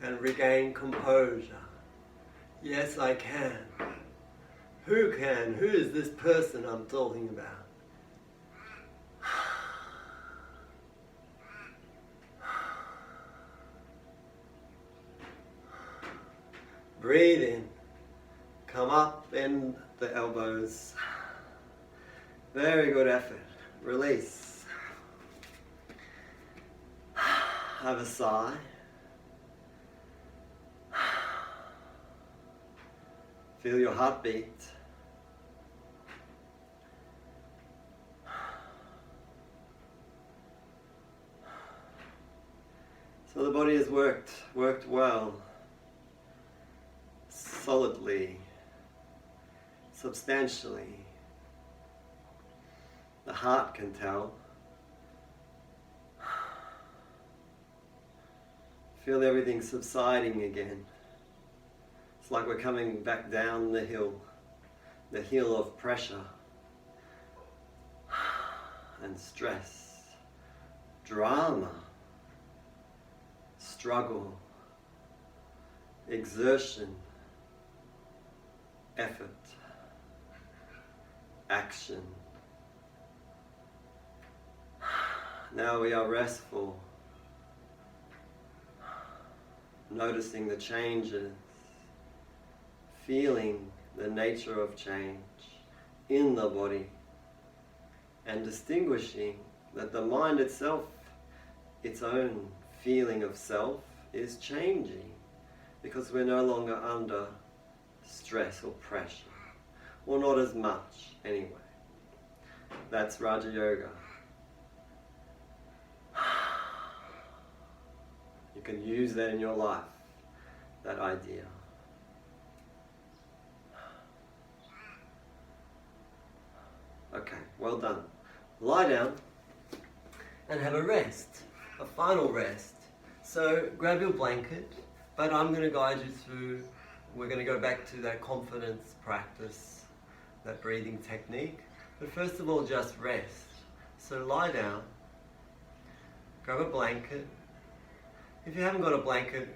and regain composure? Yes, I can. Who can? Who is this person I'm talking about? Breathe in. Come up in the elbows. Very good effort. Release. Have a sigh. Feel your heartbeat. So the body has worked well, solidly, substantially. The heart can tell. Feel everything subsiding again. It's like we're coming back down the hill of pressure and stress, drama, struggle, exertion, effort, action. Now we are restful, noticing the changes, feeling the nature of change in the body, and distinguishing that the mind itself, its own feeling of self, is changing because we're no longer under stress or pressure, or not as much anyway. That's Raja Yoga. You can use that in your life, that idea. Okay, well done. Lie down and have a rest, a final rest. So grab your blanket, but I'm going to guide you through, we're going to go back to that confidence practice, that breathing technique. But first of all, just rest. So lie down, grab a blanket. If you haven't got a blanket,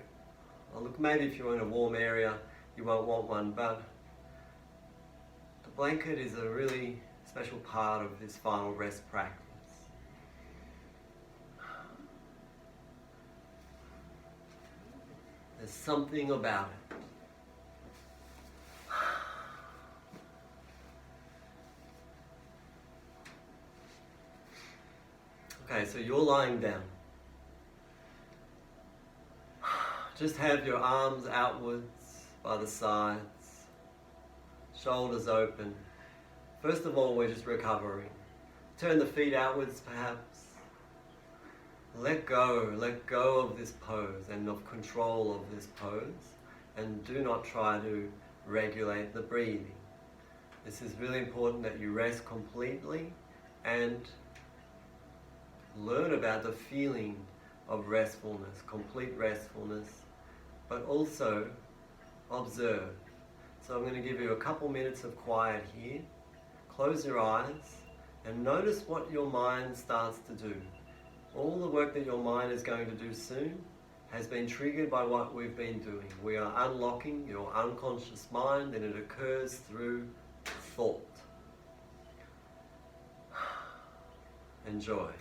well, look, maybe if you're in a warm area, you won't want one, but the blanket is a really special part of this final rest practice. There's something about it. Okay, so you're lying down. Just have your arms outwards by the sides, shoulders open. First of all, we're just recovering. Turn the feet outwards perhaps. Let go of this pose and of control of this pose, and do not try to regulate the breathing. This is really important that you rest completely and learn about the feeling of restfulness, complete restfulness, but also observe. So I'm going to give you a couple minutes of quiet here. Close your eyes and notice what your mind starts to do. All the work that your mind is going to do soon has been triggered by what we've been doing. We are unlocking your unconscious mind, and it occurs through thought. Enjoy.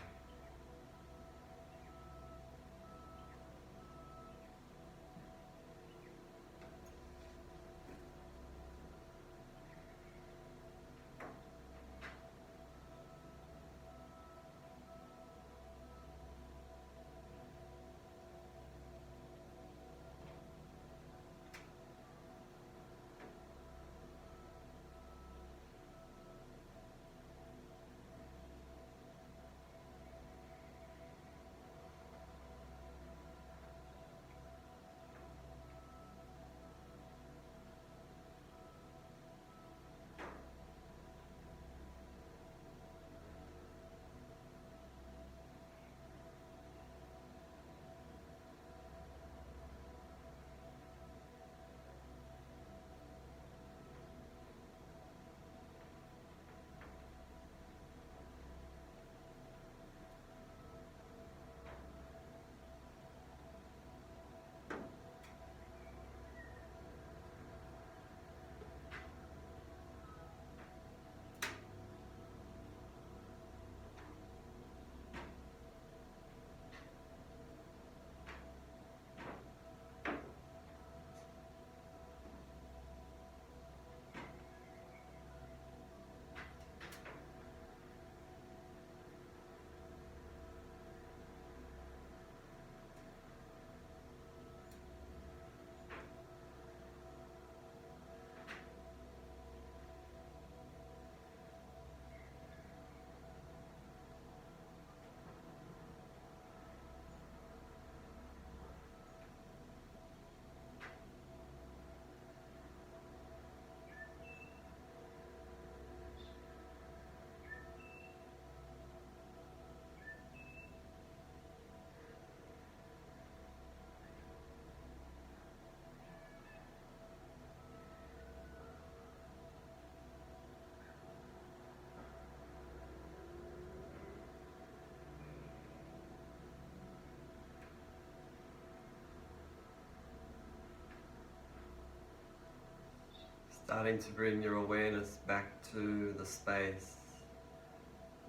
Starting to bring your awareness back to the space,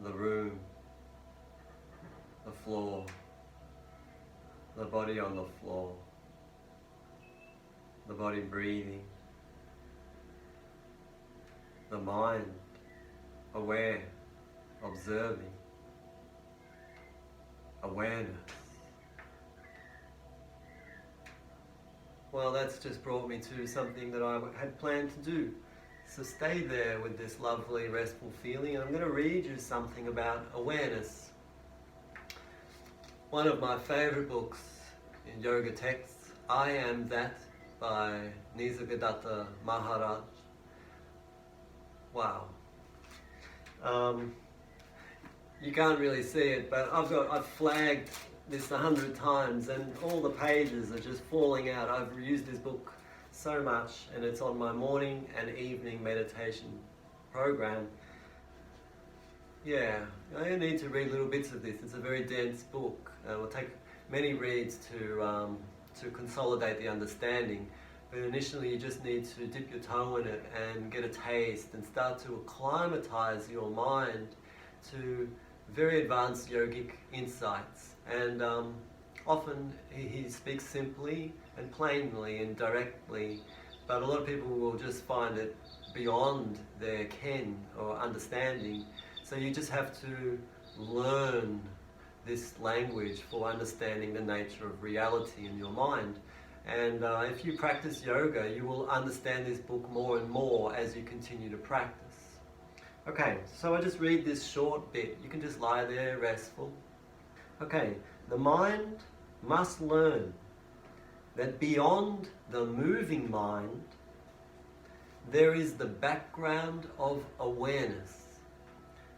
the room, the floor, the body on the floor, the body breathing, the mind aware, observing, awareness. Well, that's just brought me to something that I had planned to do. So stay there with this lovely, restful feeling. I'm going to read you something about awareness. One of my favorite books in yoga texts, I Am That by Nisargadatta Maharaj. Wow. You can't really see it, but I've flagged this 100 times and all the pages are just falling out. I've used this book so much and it's on my morning and evening meditation program. Yeah, I need to read little bits of this. It's a very dense book. It will take many reads to consolidate the understanding. But initially you just need to dip your toe in it and get a taste and start to acclimatize your mind to very advanced yogic insights. And often he speaks simply and plainly and directly, but a lot of people will just find it beyond their ken or understanding. So you just have to learn this language for understanding the nature of reality in your mind. And if you practice yoga, you will understand this book more and more as you continue to practice. Okay, so I just read this short bit. You can just lie there restful. Okay, the mind must learn that beyond the moving mind, there is the background of awareness,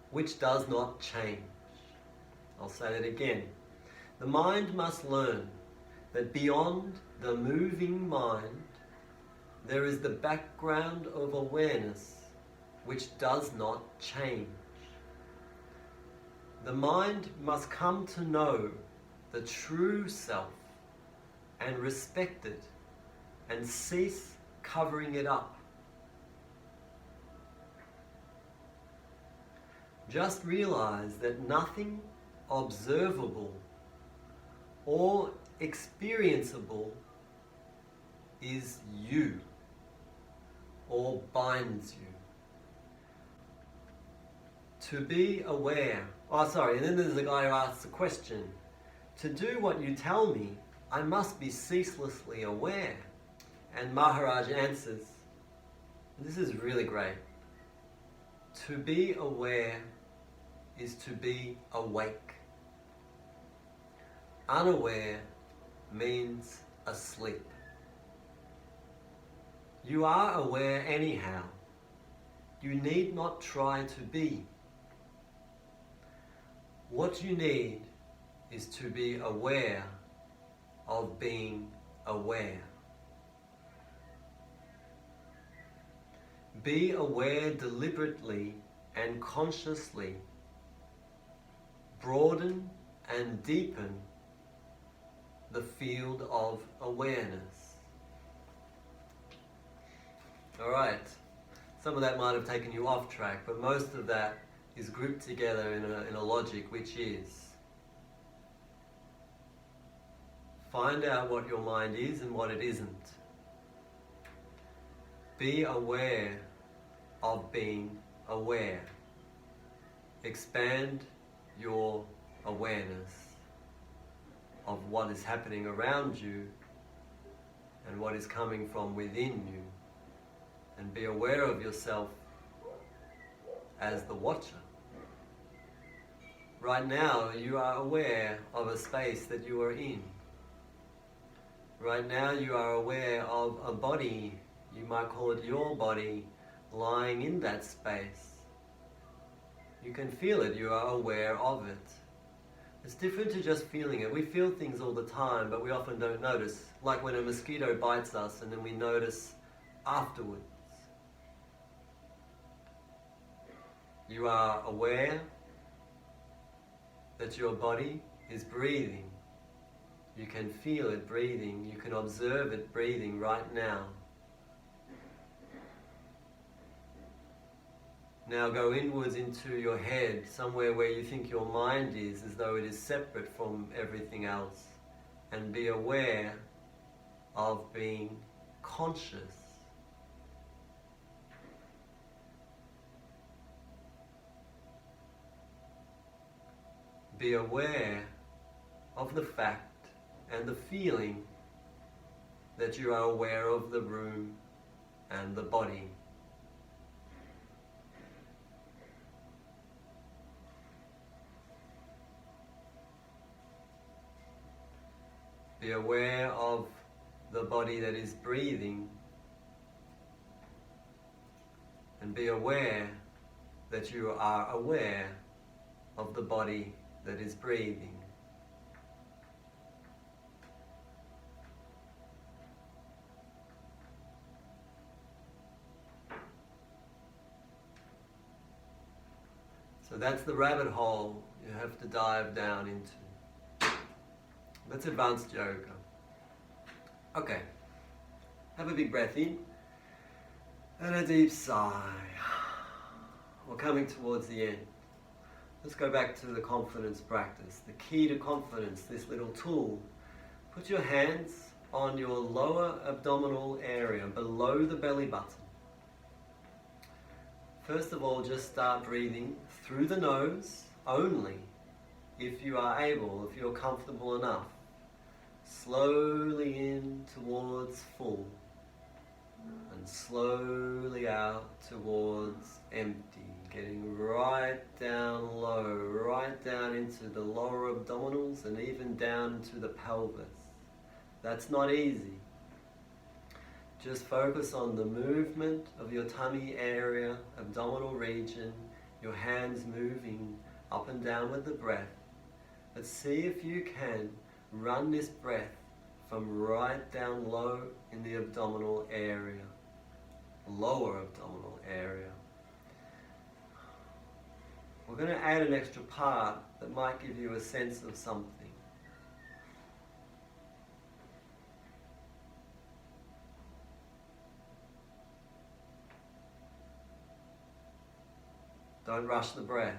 which does not change. I'll say that again. The mind must learn that beyond the moving mind, there is the background of awareness which does not change. The mind must come to know the true self and respect it and cease covering it up. Just realize that nothing observable or experienceable is you or binds you. To be aware, and then there's a guy who asks a question. To do what you tell me, I must be ceaselessly aware. And Maharaj answers, and this is really great. To be aware is to be awake. Unaware means asleep. You are aware anyhow. You need not try to be. What you need is to be aware of being aware. Be aware deliberately and consciously. Broaden and deepen the field of awareness. Alright, some of that might have taken you off track, but most of that is grouped together in a logic, which is find out what your mind is and what it isn't. Be aware of being aware. Expand your awareness of what is happening around you and what is coming from within you, and be aware of yourself as the watcher. Right now you are aware of a space that you are in. Right now you are aware of a body, you might call it your body, lying in that space. You can feel it, you are aware of it. It's different to just feeling it. We feel things all the time, but we often don't notice. Like when a mosquito bites us and then we notice afterwards. You are aware that your body is breathing. You can feel it breathing. You can observe it breathing right now. Now go inwards into your head, somewhere where you think your mind is, as though it is separate from everything else. And be aware of being conscious. Be aware of the fact and the feeling that you are aware of the room and the body. Be aware of the body that is breathing, and be aware that you are aware of the body that is breathing. So that's the rabbit hole you have to dive down into. That's advanced yoga. Okay, have a big breath in and a deep sigh. We're coming towards the end. Let's go back to the confidence practice. The key to confidence, this little tool. Put your hands on your lower abdominal area, below the belly button. First of all, just start breathing through the nose only, if you are able, if you're comfortable enough. Slowly in towards full, and slowly out towards empty, getting right down low, right down into the lower abdominals and even down into the pelvis. That's not easy. Just focus on the movement of your tummy area, abdominal region, your hands moving up and down with the breath. But see if you can run this breath from right down low in the abdominal area, lower abdominal area. We're going to add an extra part that might give you a sense of something. Don't rush the breath.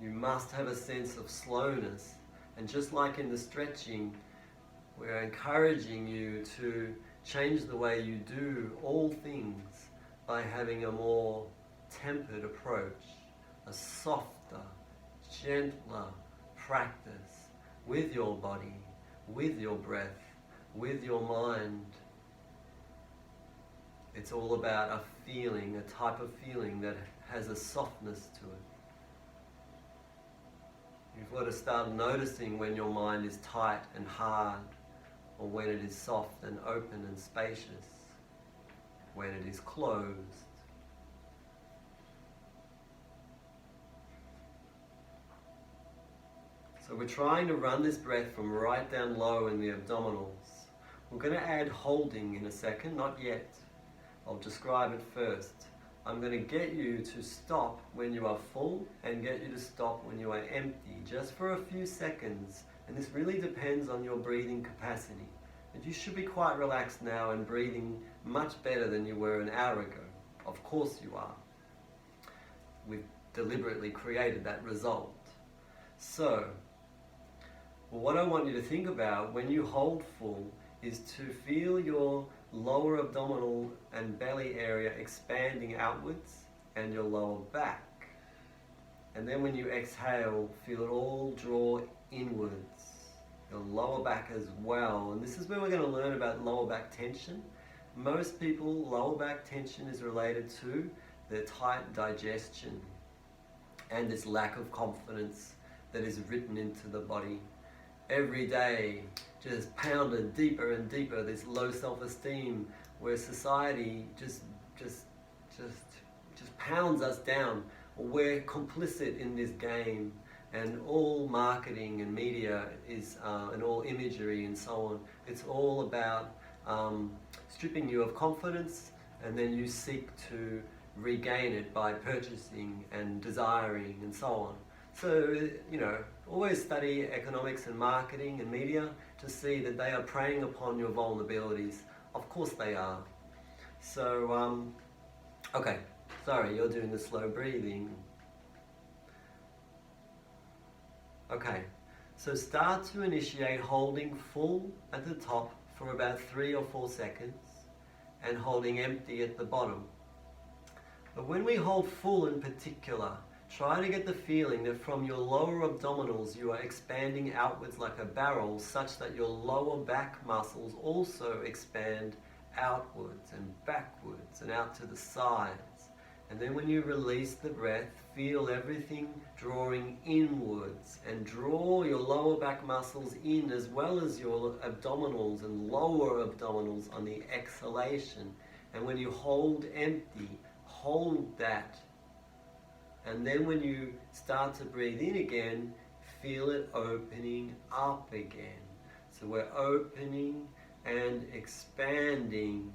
You must have a sense of slowness. And just like in the stretching, we're encouraging you to change the way you do all things by having a more tempered approach, a softer, gentler practice with your body, with your breath, with your mind. It's all about a feeling, a type of feeling that has a softness to it. You've got to start noticing when your mind is tight and hard, or when it is soft and open and spacious, when it is closed. So we're trying to run this breath from right down low in the abdominals. We're going to add holding in a second, not yet. I'll describe it first. I'm going to get you to stop when you are full and get you to stop when you are empty, just for a few seconds. And this really depends on your breathing capacity. But you should be quite relaxed now and breathing much better than you were an hour ago. Of course you are. We've deliberately created that result. So, what I want you to think about when you hold full is to feel your lower abdominal and belly area expanding outwards and your lower back. And then when you exhale, feel it all draw inwards, your lower back as well. And this is where we're going to learn about lower back tension. Most people, lower back tension is related to their tight digestion and this lack of confidence that is written into the body. Every day, just pounded deeper and deeper, this low self-esteem where society just pounds us down. We're complicit in this game, and all marketing and media is, and all imagery and so on, it's all about stripping you of confidence, and then you seek to regain it by purchasing and desiring and so on. So, always study economics and marketing and media to see that they are preying upon your vulnerabilities. Of course they are. So, Okay, sorry, you're doing the slow breathing. Okay, so start to initiate holding full at the top for about 3 or 4 seconds and holding empty at the bottom. But when we hold full in particular, try to get the feeling that from your lower abdominals you are expanding outwards like a barrel, such that your lower back muscles also expand outwards and backwards and out to the sides. And then when you release the breath, feel everything drawing inwards, and draw your lower back muscles in as well as your abdominals and lower abdominals on the exhalation. And when you hold empty, hold that. And then when you start to breathe in again, feel it opening up again. So we're opening and expanding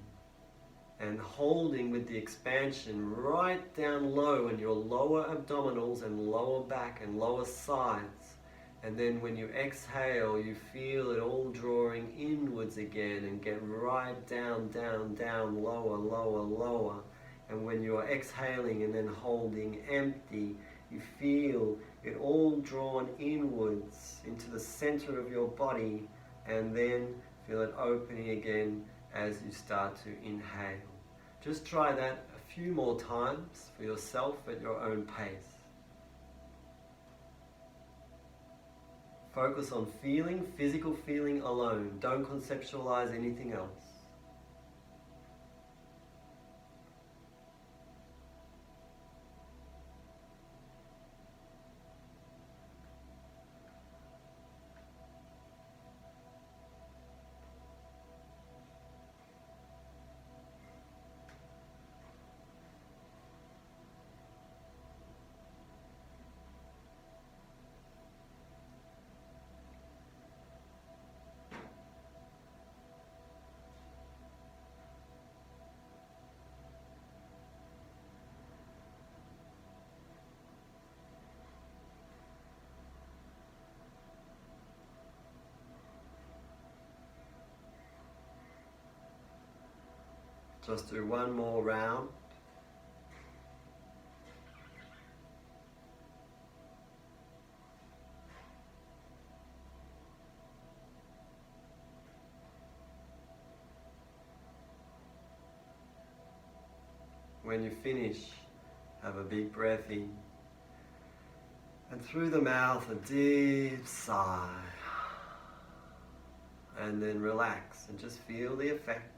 and holding with the expansion right down low in your lower abdominals and lower back and lower sides. And then when you exhale, you feel it all drawing inwards again and get right down, down, down, lower, lower, lower. And when you are exhaling and then holding empty, you feel it all drawn inwards into the center of your body, and then feel it opening again as you start to inhale. Just try that a few more times for yourself at your own pace. Focus on feeling, physical feeling alone. Don't conceptualize anything else. Just do one more round. When you finish, have a big breath in. And through the mouth, a deep sigh. And then relax and just feel the effects.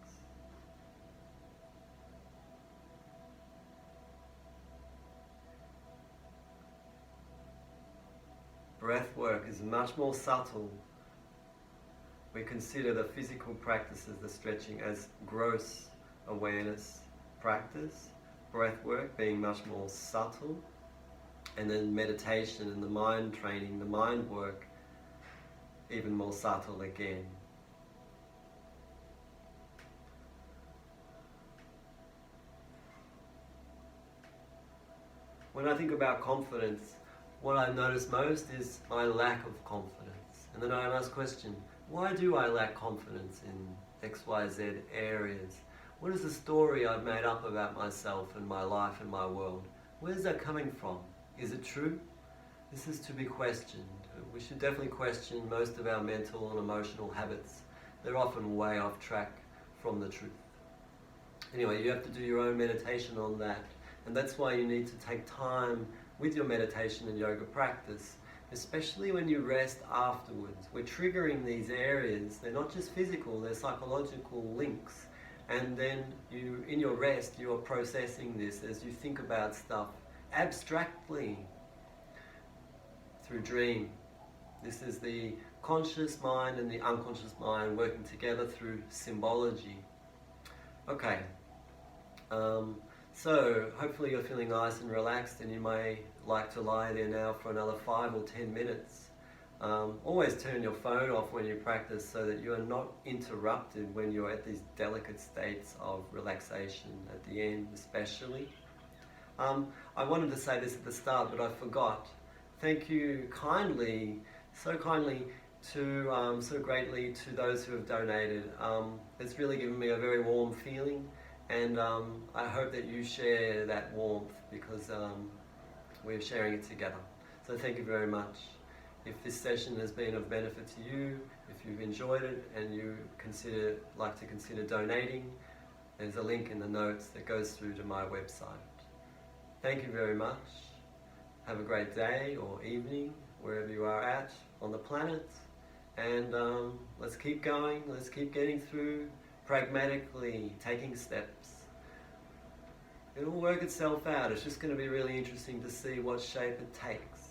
Breath work is much more subtle. We consider the physical practices, the stretching, as gross awareness practice. Breath work being much more subtle. And then meditation and the mind training, the mind work, even more subtle again. When I think about confidence, what I notice most is my lack of confidence. And then I ask the question, why do I lack confidence in XYZ areas? What is the story I've made up about myself and my life and my world? Where's that coming from? Is it true? This is to be questioned. We should definitely question most of our mental and emotional habits. They're often way off track from the truth. Anyway, you have to do your own meditation on that. And that's why you need to take time with your meditation and yoga practice, especially when you rest afterwards. We're triggering these areas. They're not just physical, they're psychological links. And then you, in your rest, you're processing this as you think about stuff abstractly through dream. This is the conscious mind and the unconscious mind working together through symbology. Okay. So hopefully you're feeling nice and relaxed, and you may like to lie there now for another 5 or 10 minutes. Always turn your phone off when you practice so that you are not interrupted when you're at these delicate states of relaxation at the end especially. I wanted to say this at the start, but I forgot. Thank you kindly, so greatly to those who have donated. It's really given me a very warm feeling, And I hope that you share that warmth, because we're sharing it together. So thank you very much. If this session has been of benefit to you, if you've enjoyed it and you like to consider donating, there's a link in the notes that goes through to my website. Thank you very much. Have a great day or evening, wherever you are at on the planet. And let's keep going, let's keep getting through, pragmatically taking steps. It'll work itself out. It's just going to be really interesting to see what shape it takes.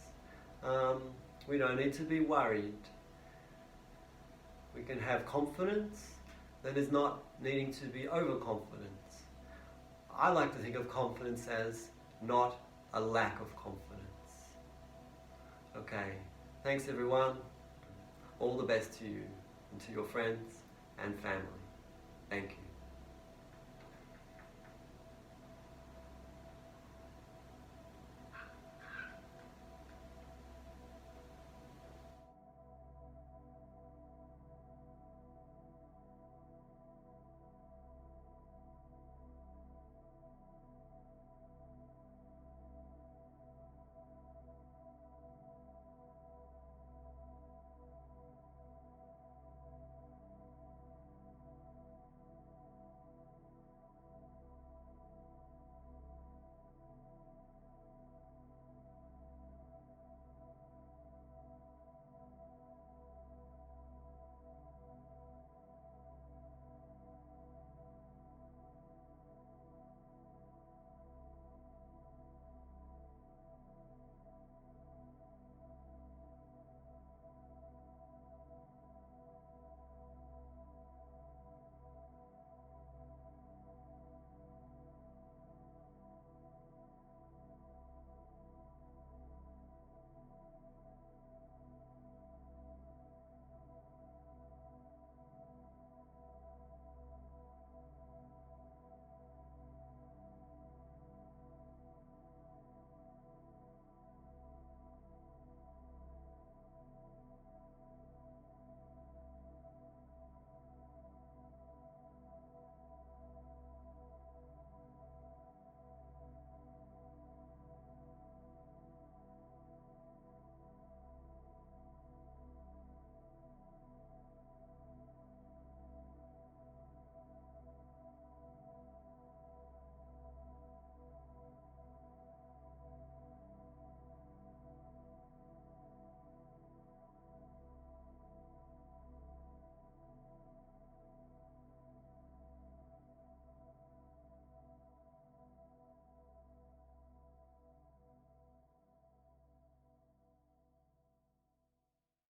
We don't need to be worried. We can have confidence that is not needing to be overconfident. I like to think of confidence as not a lack of confidence. Okay, thanks everyone. All the best to you and to your friends and family. Thank you.